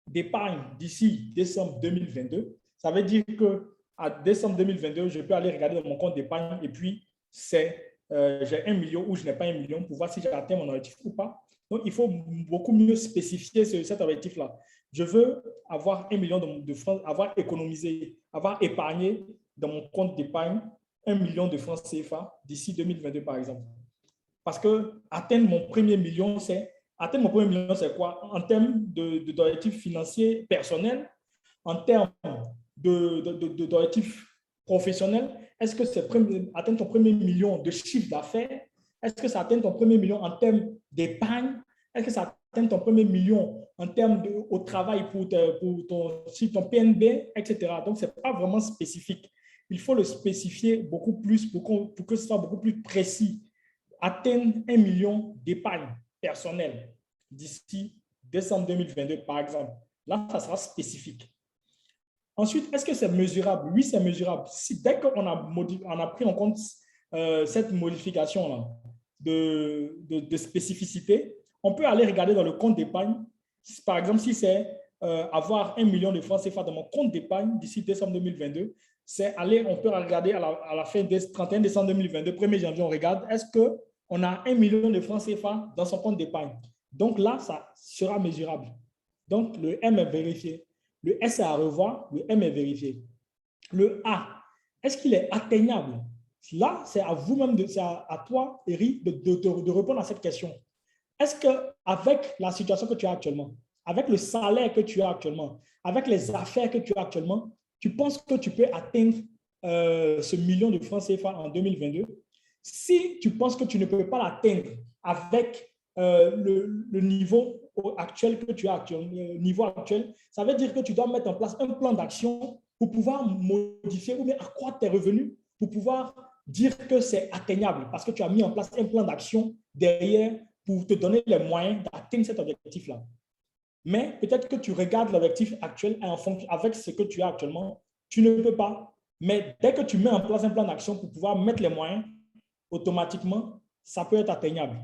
d'épargne d'ici décembre 2022? Ça veut dire que à décembre 2022, je peux aller regarder dans mon compte d'épargne et puis j'ai 1 million ou je n'ai pas 1 million pour voir si j'ai atteint mon objectif ou pas. Donc, il faut beaucoup mieux spécifier cet objectif-là. Je veux avoir 1 million de francs, avoir économisé, avoir épargné dans mon compte d'épargne 1 million de francs CFA d'ici 2022, par exemple. Parce que atteindre mon premier million, c'est quoi? En termes d'objectifs financiers personnels, en termes d'objectifs professionnels, est-ce que c'est atteindre ton premier million de chiffre d'affaires? Est-ce que ça atteint ton premier million en termes d'épargne? Est-ce que ça atteint ton premier million en termes au travail pour ton PNB, etc. Donc, ce n'est pas vraiment spécifique. Il faut le spécifier beaucoup plus pour que ce soit beaucoup plus précis. Atteindre 1 million d'épargne personnelle d'ici décembre 2022, par exemple. Là, ça sera spécifique. Ensuite, est-ce que c'est mesurable? Oui, c'est mesurable. Dès qu'on a pris en compte cette modification-là de spécificité, on peut aller regarder dans le compte d'épargne. Par exemple, si c'est avoir 1 million de francs CFA dans mon compte d'épargne d'ici décembre 2022, on peut regarder à la fin du 31 décembre 2022, 1er janvier, on regarde, est-ce qu'on a 1 million de francs CFA dans son compte d'épargne? Donc là, ça sera mesurable. Donc, le M est vérifié. Le S est à revoir, le M est vérifié. Le A, est-ce qu'il est atteignable? Là, c'est à vous-même, c'est à toi, Eric, de répondre à cette question. Est-ce qu'avec la situation que tu as actuellement, avec le salaire que tu as actuellement, avec les affaires que tu as actuellement, tu penses que tu peux atteindre ce million de francs CFA en 2022? Si tu penses que tu ne peux pas l'atteindre avec le niveau actuel que tu as actuellement, le niveau actuel, ça veut dire que tu dois mettre en place un plan d'action pour pouvoir modifier ou bien accroître tes revenus pour pouvoir dire que c'est atteignable parce que tu as mis en place un plan d'action derrière pour te donner les moyens d'atteindre cet objectif-là. Mais peut-être que tu regardes l'objectif actuel et en fonction avec ce que tu as actuellement, tu ne peux pas. Mais dès que tu mets en place un plan d'action pour pouvoir mettre les moyens, automatiquement, ça peut être atteignable.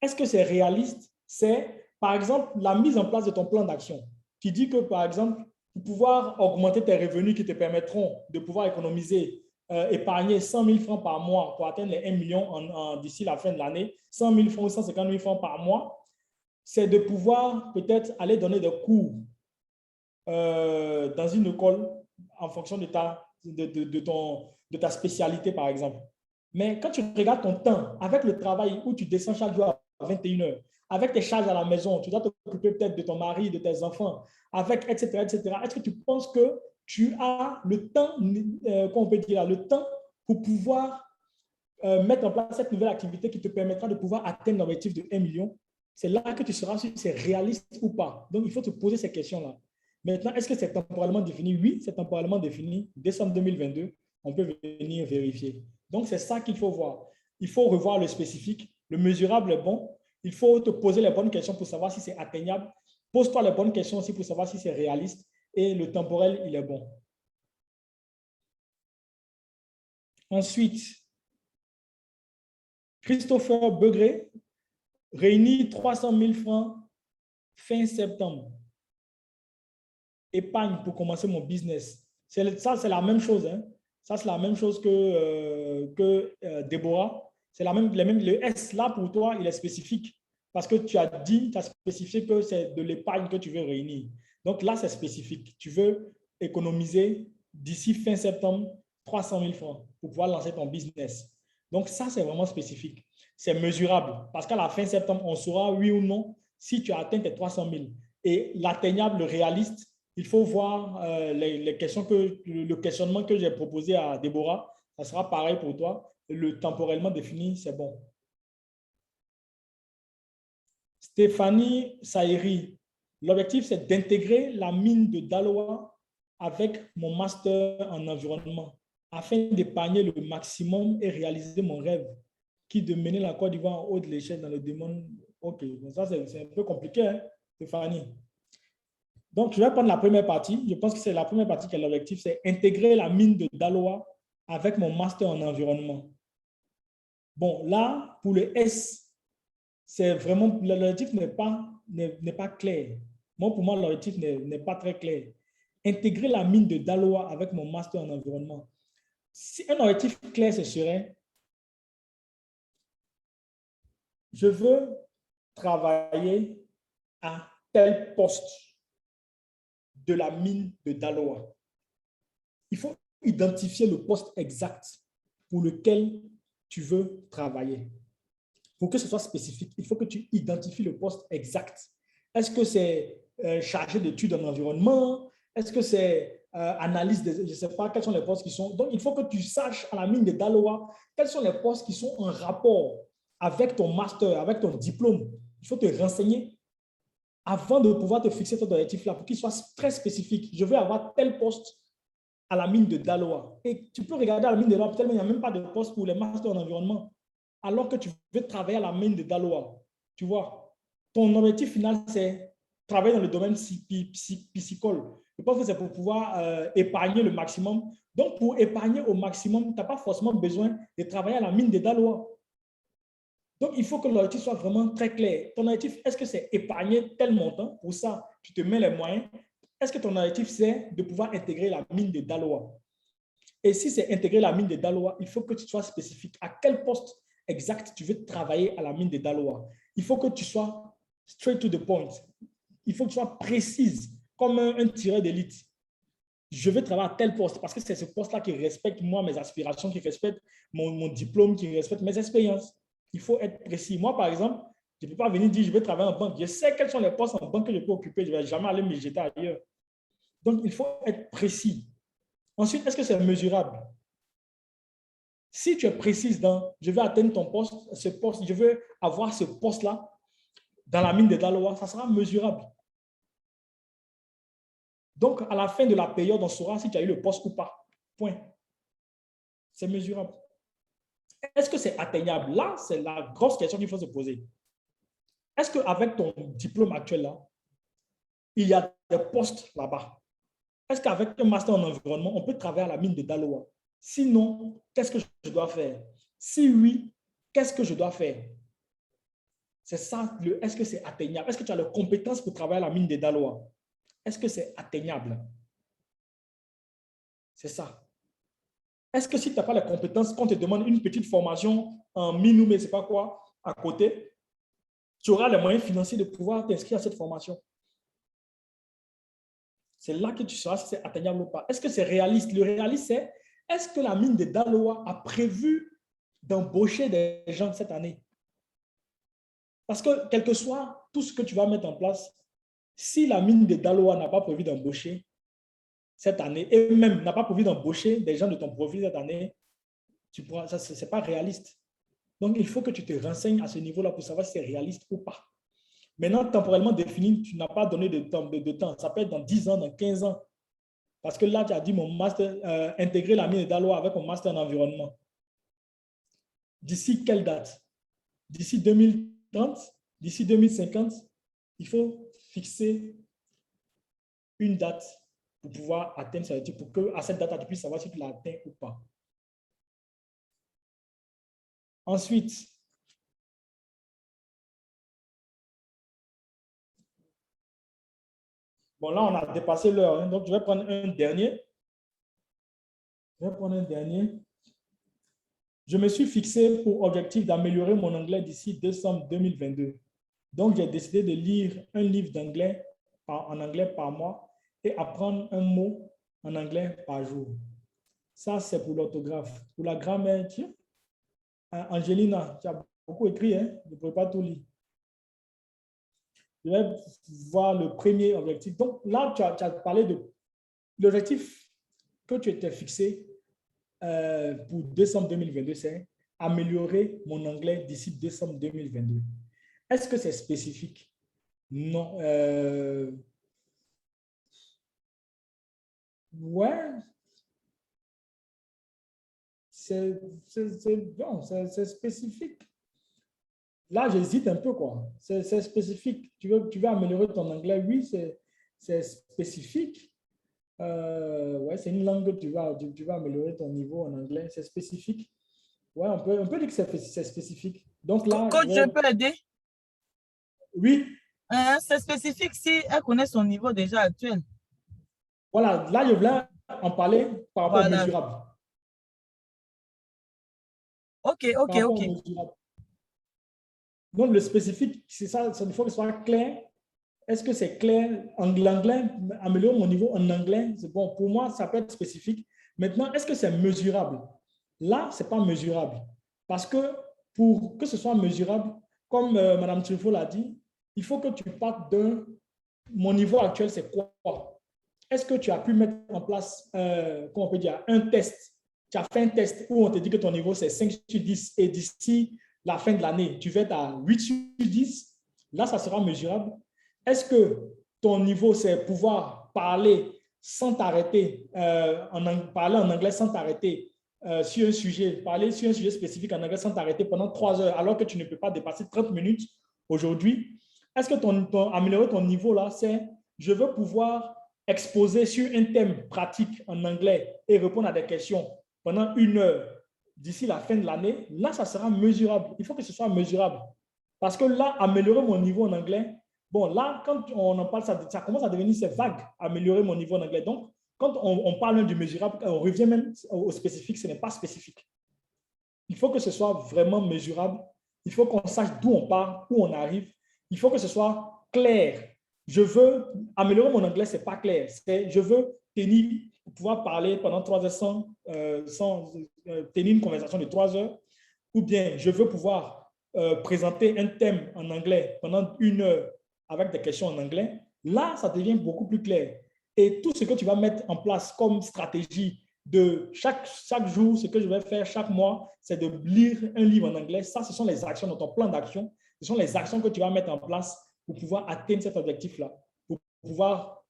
Est-ce que c'est réaliste? C'est, par exemple, la mise en place de ton plan d'action. Tu dis que, par exemple, pour pouvoir augmenter tes revenus qui te permettront de pouvoir économiser, épargner 100 000 francs par mois pour atteindre les 1 million d'ici la fin de l'année, 100 000 francs ou 150 000 francs par mois, c'est de pouvoir peut-être aller donner des cours dans une école en fonction de ta spécialité, par exemple. Mais quand tu regardes ton temps, avec le travail où tu descends chaque jour à 21 heures, avec tes charges à la maison, tu dois t'occuper peut-être de ton mari, de tes enfants, avec, etc., etc. Est-ce que tu penses que tu as le temps, qu'on peut dire, le temps pour pouvoir mettre en place cette nouvelle activité qui te permettra de pouvoir atteindre l'objectif de 1 million? C'est là que tu sauras si c'est réaliste ou pas. Donc, il faut te poser ces questions-là. Maintenant, est-ce que c'est temporellement défini? Oui, c'est temporellement défini. Décembre 2022, on peut venir vérifier. Donc, c'est ça qu'il faut voir. Il faut revoir le spécifique. Le mesurable est bon. Il faut te poser les bonnes questions pour savoir si c'est atteignable. Pose-toi les bonnes questions aussi pour savoir si c'est réaliste. Et le temporel, il est bon. Ensuite, Christopher Begré réunit 300 000 francs fin septembre. Épargne pour commencer mon business. Ça, c'est la même chose. Hein? Ça, c'est la même chose que Déborah. C'est le S là pour toi, il est spécifique. parce que tu as dit, tu as spécifié que c'est de l'épargne que tu veux réunir. Donc là, c'est spécifique. Tu veux économiser d'ici fin septembre 300 000 francs pour pouvoir lancer ton business. Donc ça, c'est vraiment spécifique. C'est mesurable parce qu'à la fin septembre, on saura oui ou non si tu as atteint tes 300 000. Et l'atteignable, le réaliste, il faut voir les questions le questionnement que j'ai proposé à Déborah. Ça sera pareil pour toi. Le temporellement défini, c'est bon. Stéphanie Saïri, l'objectif, c'est d'intégrer la mine de Daloa avec mon master en environnement afin d'épargner le maximum et réaliser mon rêve qui est de mener la Côte d'Ivoire en haut de l'échelle dans le domaine. Ok, ça c'est un peu compliqué, hein, Stéphanie. Donc, je vais prendre la première partie. Je pense que c'est la première partie qui est l'objectif, c'est intégrer la mine de Daloa avec mon master en environnement. Bon, là, pour le S, c'est vraiment, l'objectif n'est pas clair. Moi, pour moi, l'objectif n'est pas très clair. Intégrer la mine de Daloa avec mon master en environnement. Si un objectif clair, ce serait, je veux travailler à tel poste de la mine de Daloa. Il faut identifier le poste exact pour lequel tu veux travailler. Pour que ce soit spécifique, il faut que tu identifies le poste exact. Est-ce que c'est chargé d'études en environnement? Est-ce que c'est analyse je ne sais pas quels sont les postes qui sont. Donc, il faut que tu saches à la mine de Daloa quels sont les postes qui sont en rapport avec ton master, avec ton diplôme. Il faut te renseigner avant de pouvoir te fixer ton objectif-là pour qu'il soit très spécifique. Je veux avoir tel poste à la mine de Daloa. Et tu peux regarder à la mine de Daloa, peut-être il n'y a même pas de poste pour les masters en environnement, alors que tu veux travailler à la mine de Daloa. Tu vois, ton objectif final, c'est travailler dans le domaine piscicole. Je pense que c'est pour pouvoir épargner le maximum. Donc, pour épargner au maximum, tu n'as pas forcément besoin de travailler à la mine de Daloa. Donc, il faut que l'objectif soit vraiment très clair. Ton objectif, est-ce que c'est épargner tel montant? Pour ça, tu te mets les moyens. Est-ce que ton objectif, c'est de pouvoir intégrer la mine de Daloa? Et si c'est intégrer la mine de Daloa, il faut que tu sois spécifique. À quel poste exact tu veux travailler à la mine de Daloa? Il faut que tu sois straight to the point. Il faut que tu sois précise, comme un tireur d'élite. Je veux travailler à tel poste parce que c'est ce poste-là qui respecte moi, mes aspirations, qui respecte mon diplôme, qui respecte mes expériences. Il faut être précis. Moi, par exemple, je ne peux pas venir dire je veux travailler en banque. Je sais quels sont les postes en banque que je peux occuper. Je ne vais jamais aller me jeter ailleurs. Donc, il faut être précis. Ensuite, est-ce que c'est mesurable? Si tu es précise dans je veux atteindre ton poste, ce poste, je veux avoir ce poste-là dans la mine de Daloa, ça sera mesurable. Donc, à la fin de la période, on saura si tu as eu le poste ou pas. Point. C'est mesurable. Est-ce que c'est atteignable? Là, c'est la grosse question qu'il faut se poser. Est-ce qu'avec ton diplôme actuel, là, il y a des postes là-bas? Est-ce qu'avec un master en environnement, on peut travailler à la mine de Daloa? Sinon, qu'est-ce que je dois faire? Si oui, qu'est-ce que je dois faire? C'est ça, est-ce que c'est atteignable? Est-ce que tu as les compétences pour travailler à la mine de Daloa? Est-ce que c'est atteignable? C'est ça. Est-ce que si tu n'as pas les compétences, qu'on te demande une petite formation en mine ou mais c'est pas quoi, à côté, tu auras les moyens financiers de pouvoir t'inscrire à cette formation? C'est là que tu sauras si c'est atteignable ou pas. Est-ce que c'est réaliste? Le réaliste, c'est est-ce que la mine de Daloa a prévu d'embaucher des gens cette année? Parce que, quel que soit tout ce que tu vas mettre en place, si la mine de Daloa n'a pas prévu d'embaucher cette année, et même n'a pas prévu d'embaucher des gens de ton profil cette année, ce n'est pas réaliste. Donc, il faut que tu te renseignes à ce niveau-là pour savoir si c'est réaliste ou pas. Maintenant, temporellement défini, tu n'as pas donné de temps. Ça peut être dans 10 ans, dans 15 ans. Parce que là, tu as dit mon master, intégrer la mine de Daloa avec mon master en environnement. D'ici quelle date? D'ici 2030? D'ici 2050? Il faut fixer une date pour pouvoir atteindre ce objectif, pour qu'à cette date, tu puisses savoir si tu l'as atteint ou pas. Ensuite, bon, là, on a dépassé l'heure, hein, donc je vais prendre un dernier. Je me suis fixé pour objectif d'améliorer mon anglais d'ici décembre 2022. Donc, j'ai décidé de lire un livre d'anglais en anglais par mois et apprendre un mot en anglais par jour. Ça, c'est pour l'orthographe. Pour la grammaire, tiens, Angelina, tu as beaucoup écrit, hein? Je ne pourrais pas tout lire. Je vais voir le premier objectif. Donc, là, tu as parlé de l'objectif que tu étais fixé pour décembre 2022, c'est améliorer mon anglais d'ici décembre 2022. Est-ce que c'est spécifique? Non. Ouais, c'est bon, c'est spécifique. Là, j'hésite un peu, quoi. C'est spécifique. Tu veux améliorer ton anglais? Oui, c'est spécifique. Ouais, c'est une langue que tu vas améliorer ton niveau en anglais. C'est spécifique. Ouais, on peut dire que c'est spécifique. Donc là, Coach, je peux aider. oui, Hein, c'est spécifique si elle connaît son niveau déjà actuel. voilà. Là, je voulais en parler par rapport au Voilà. mesurable. OK, Par OK, rapport OK. au mesurable. Donc, le spécifique, c'est ça, il faut que ce soit clair. Est-ce que c'est clair? L'anglais, améliorer mon niveau en anglais, c'est bon. Pour moi, ça peut être spécifique. Maintenant, est-ce que c'est mesurable? Là, ce n'est pas mesurable. Parce que pour que ce soit mesurable, comme Mme Truffaut l'a dit, il faut que tu partes de mon niveau actuel, c'est quoi? Est-ce que tu as pu mettre en place, comment on peut dire, un test? Tu as fait un test où on te dit que ton niveau, c'est 5 sur 10 et d'ici la fin de l'année, tu vas être à 8 sur 10. Là, ça sera mesurable. Est-ce que ton niveau, c'est pouvoir parler sans t'arrêter, parler en anglais sans t'arrêter sur un sujet, parler sur un sujet spécifique en anglais sans t'arrêter pendant 3 heures, alors que tu ne peux pas dépasser 30 minutes aujourd'hui? Est-ce que améliorer ton niveau là, c'est je veux pouvoir exposer sur un thème pratique en anglais et répondre à des questions pendant 1 heure d'ici la fin de l'année? Là, ça sera mesurable. Il faut que ce soit mesurable. Parce que là, améliorer mon niveau en anglais, bon, là, quand on en parle, ça commence à devenir c'est vague, améliorer mon niveau en anglais. Donc, quand on parle du mesurable, on revient même au spécifique, ce n'est pas spécifique. Il faut que ce soit vraiment mesurable. Il faut qu'on sache d'où on part, où on arrive. Il faut que ce soit clair. Je veux améliorer mon anglais, ce n'est pas clair. Je veux pouvoir parler pendant 3 heures sans tenir une conversation de 3 heures. Ou bien, je veux pouvoir présenter un thème en anglais pendant 1 heure avec des questions en anglais. Là, ça devient beaucoup plus clair. Et tout ce que tu vas mettre en place comme stratégie de chaque jour, ce que je vais faire chaque mois, c'est de lire un livre en anglais. Ça, ce sont les actions dans ton plan d'action. Ce sont les actions que tu vas mettre en place pour pouvoir atteindre cet objectif-là. Pour pouvoir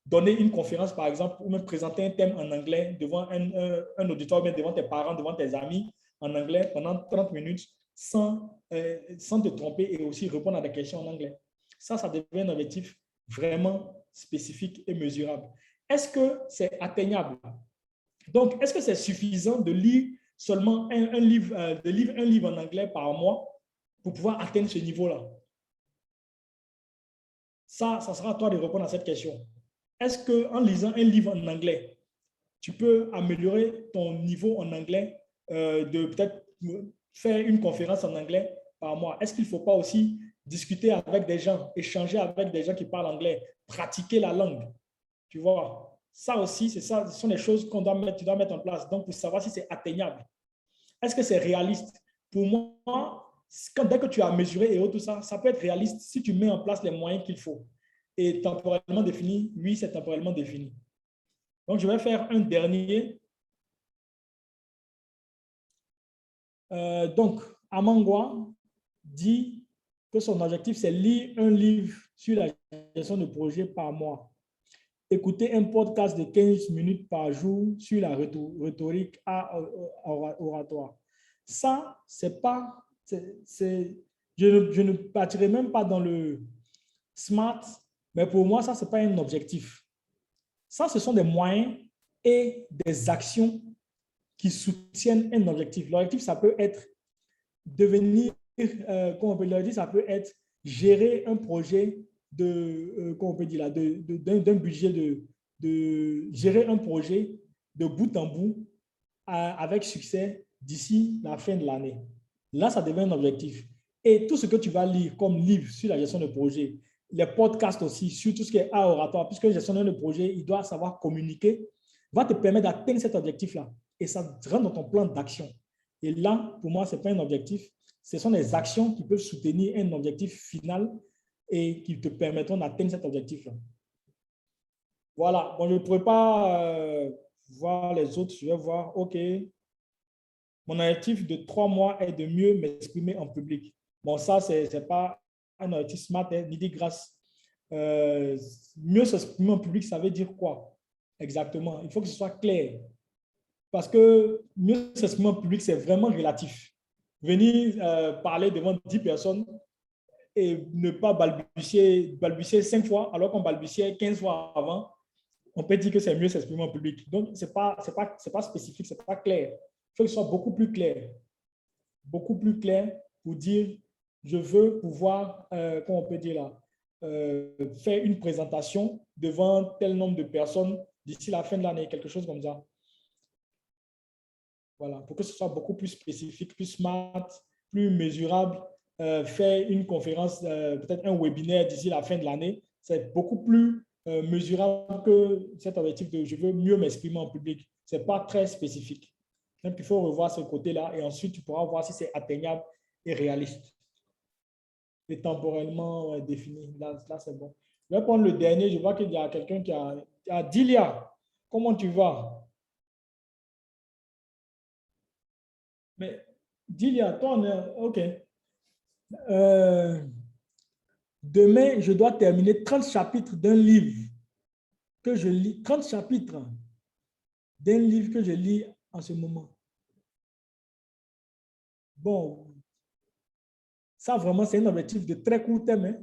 donner une conférence, par exemple, ou même présenter un thème en anglais devant un auditoire, bien devant tes parents, devant tes amis, en anglais pendant 30 minutes sans te tromper et aussi répondre à des questions en anglais. Ça devient un objectif vraiment spécifique et mesurable. Est-ce que c'est atteignable? Donc, est-ce que c'est suffisant de lire seulement un livre en anglais par mois pour pouvoir atteindre ce niveau-là? Ça sera à toi de répondre à cette question. Est-ce qu'en lisant un livre en anglais, tu peux améliorer ton niveau en anglais, de peut-être faire une conférence en anglais par mois? Est-ce qu'il ne faut pas aussi discuter avec des gens, échanger avec des gens qui parlent anglais, pratiquer la langue? Tu vois, ça aussi, ce sont les choses tu dois mettre en place. Donc, pour savoir si c'est atteignable. Est-ce que c'est réaliste? Pour moi, dès que tu as mesuré et tout ça, ça peut être réaliste si tu mets en place les moyens qu'il faut. Et temporellement défini, oui, c'est temporellement défini. Donc, je vais faire un dernier. Donc, Amangwa dit que son objectif, c'est lire un livre sur la gestion de projet par mois. Écouter un podcast de 15 minutes par jour sur la rhétorique oratoire. Ça, c'est pas... je ne partirai même pas dans le SMART, mais pour moi, ça, ce n'est pas un objectif. Ça, ce sont des moyens et des actions qui soutiennent un objectif. L'objectif, ça peut être devenir, comment on peut le dire, ça peut être gérer un projet comment on peut dire là, d'un budget, de gérer un projet de bout en bout avec succès d'ici la fin de l'année. Là, ça devient un objectif. Et tout ce que tu vas lire comme livre sur la gestion de projet, les podcasts aussi, sur tout ce qui est art oratoire, puisque le gestionnaire de projet, il doit savoir communiquer, va te permettre d'atteindre cet objectif-là. Et ça rentre dans ton plan d'action. Et là, pour moi, ce n'est pas un objectif, ce sont des actions qui peuvent soutenir un objectif final et qui te permettront d'atteindre cet objectif-là. Voilà, bon, je ne pourrais pas voir les autres, je vais voir, OK. Mon objectif de 3 mois est de mieux m'exprimer en public. Bon, ça, ce n'est pas un objectif smart, ni dit grâce. Mieux s'exprimer en public, ça veut dire quoi? Exactement, il faut que ce soit clair. Parce que mieux s'exprimer en public, c'est vraiment relatif. Venir parler devant 10 personnes et ne pas balbutier 5 fois, alors qu'on balbutiait 15 fois avant, on peut dire que c'est mieux s'exprimer en public. Donc, ce n'est pas spécifique, ce n'est pas clair. Il faut que ce soit beaucoup plus clair pour dire, je veux pouvoir, comment on peut dire là, faire une présentation devant tel nombre de personnes d'ici la fin de l'année, quelque chose comme ça. Voilà, pour que ce soit beaucoup plus spécifique, plus smart, plus mesurable. Faire une conférence, peut-être un webinaire d'ici la fin de l'année, c'est beaucoup plus mesurable que cet objectif de je veux mieux m'exprimer en public. Ce n'est pas très spécifique. Donc, il faut revoir ce côté-là et ensuite, tu pourras voir si c'est atteignable et réaliste. Et temporellement défini. Là c'est bon. Je vais prendre le dernier. Je vois qu'il y a quelqu'un qui a Dilia, comment tu vas? Mais Dilia, toi, OK. Demain, je dois terminer 30 chapitres d'un livre que je lis. 30 chapitres d'un livre que je lis en ce moment. Bon, ça vraiment, c'est un objectif de très court terme. Hein?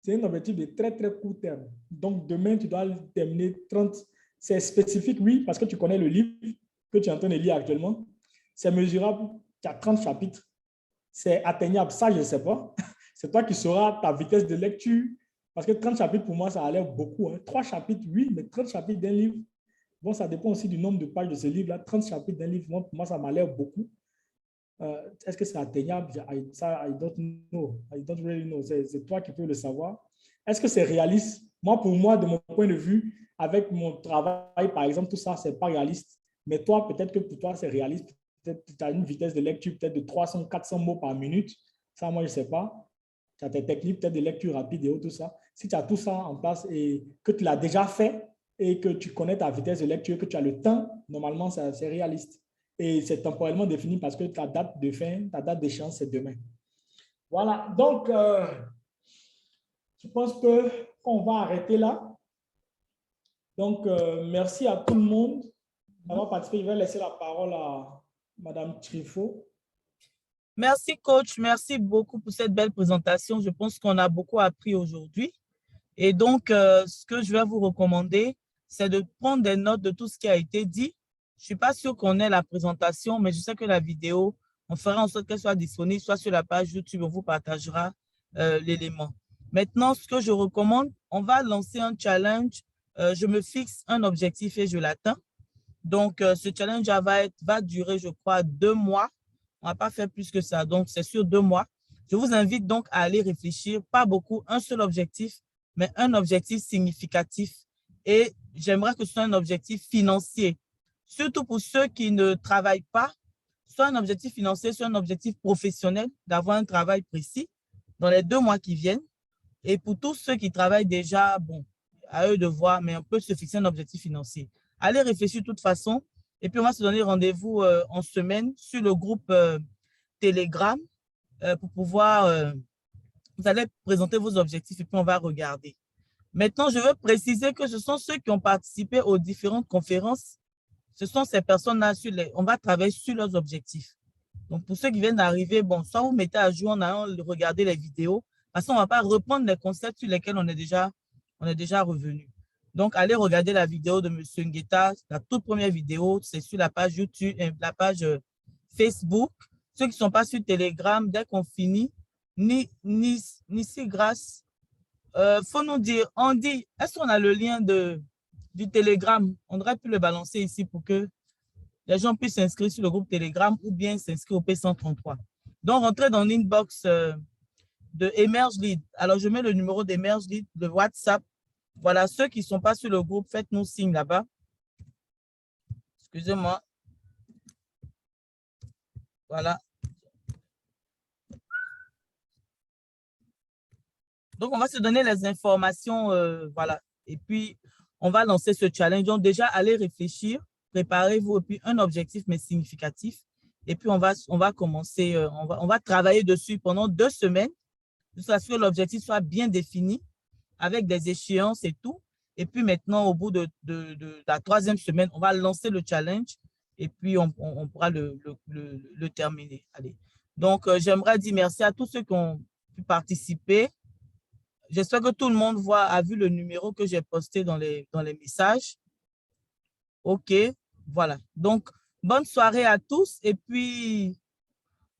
C'est un objectif de très, très court terme. Donc, demain, tu dois terminer 30. C'est spécifique, oui, parce que tu connais le livre que tu es en train de lire actuellement. C'est mesurable. Tu as 30 chapitres. C'est atteignable. Ça, je ne sais pas. C'est toi qui sauras ta vitesse de lecture. Parce que 30 chapitres, pour moi, ça a l'air beaucoup. Hein. 3 chapitres, oui, mais 30 chapitres d'un livre, bon, ça dépend aussi du nombre de pages de ce livre-là. 30 chapitres d'un livre, pour moi, ça m'a l'air beaucoup. Est-ce que c'est atteignable? I don't know. I don't really know. C'est toi qui peux le savoir. Est-ce que c'est réaliste? Moi, pour moi, de mon point de vue, avec mon travail, par exemple, tout ça, ce n'est pas réaliste. Mais toi, peut-être que pour toi, c'est réaliste. Peut-être que tu as une vitesse de lecture peut-être de 300, 400 mots par minute. Ça, moi, je ne sais pas. Tu as tes techniques peut-être de lecture rapide et tout ça. Si tu as tout ça en place et que tu l'as déjà fait et que tu connais ta vitesse de lecture, que tu as le temps, normalement, c'est réaliste. Et c'est temporellement défini parce que ta date de fin, ta date d'échéance, c'est demain. Voilà, donc, je pense qu'on va arrêter là. Donc, merci à tout le monde d'avoir participé. Je vais laisser la parole à Madame Trifot. Merci, coach. Merci beaucoup pour cette belle présentation. Je pense qu'on a beaucoup appris aujourd'hui. Et donc, ce que je vais vous recommander, c'est de prendre des notes de tout ce qui a été dit. Je ne suis pas sûre qu'on ait la présentation, mais je sais que la vidéo, on fera en sorte qu'elle soit disponible, soit sur la page YouTube, on vous partagera l'élément. Maintenant, ce que je recommande, on va lancer un challenge. Je me fixe un objectif et je l'atteins. Donc, ce challenge va durer, je crois, 2 mois. On ne va pas faire plus que ça. Donc, c'est sur 2 mois. Je vous invite donc à aller réfléchir, pas beaucoup, un seul objectif, mais un objectif significatif. Et j'aimerais que ce soit un objectif financier, surtout pour ceux qui ne travaillent pas, soit un objectif financier, soit un objectif professionnel, d'avoir un travail précis dans les 2 mois qui viennent. Et pour tous ceux qui travaillent déjà, bon, à eux de voir, mais on peut se fixer un objectif financier. Allez réfléchir de toute façon. Et puis, on va se donner rendez-vous en semaine sur le groupe Telegram pour pouvoir... vous allez présenter vos objectifs et puis on va regarder. Maintenant, je veux préciser que ce sont ceux qui ont participé aux différentes conférences. Ce sont ces personnes-là, on va travailler sur leurs objectifs. Donc, pour ceux qui viennent d'arriver, bon, soit vous mettez à jour en allant regarder les vidéos, parce qu'on ne va pas reprendre les concepts sur lesquels on est déjà revenu. Donc, allez regarder la vidéo de M. Ngueta, la toute première vidéo, c'est sur la page YouTube, la page Facebook. Ceux qui ne sont pas sur Telegram, dès qu'on finit, ni si grâce, faut nous dire, on dit, est-ce qu'on a le lien du Telegram? On aurait pu le balancer ici pour que les gens puissent s'inscrire sur le groupe Telegram ou bien s'inscrire au P133. Donc, rentrez dans l'inbox de Emerge Lead. Alors, je mets le numéro d'Emerge Lead de WhatsApp. Voilà, ceux qui ne sont pas sur le groupe, faites-nous signe là-bas. Excusez-moi. Voilà. Donc, on va se donner les informations, voilà. Et puis, on va lancer ce challenge. Donc, déjà, allez réfléchir, préparez-vous, et puis un objectif, mais significatif. Et puis, on va commencer, on va travailler dessus pendant 2 semaines, jusqu'à ce que l'objectif soit bien défini, avec des échéances et tout. Et puis, maintenant, au bout de la 3e semaine, on va lancer le challenge, et puis, on pourra le terminer. Allez. Donc, j'aimerais dire merci à tous ceux qui ont pu participer. J'espère que tout le monde a vu le numéro que j'ai posté dans les messages. OK, voilà. Donc, bonne soirée à tous et puis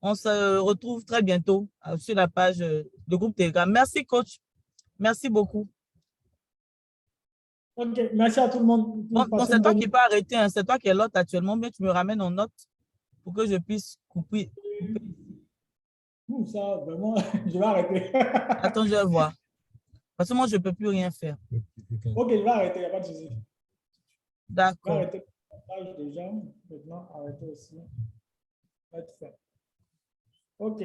on se retrouve très bientôt sur la page de groupe Telegram. Merci, coach. Merci beaucoup. OK, merci à tout le monde. Bon, c'est toi qui Bonne... peux arrêter, hein. C'est toi qui es l'autre actuellement, mais tu me ramènes en note pour que je puisse couper. Ça, vraiment, je vais arrêter. Attends, je vais voir. Parce que moi, je ne peux plus rien faire. OK, je vais arrêter, il n'y a pas de souci. D'accord. Arrêter la page déjà. Maintenant, arrêter aussi. Être fait. OK.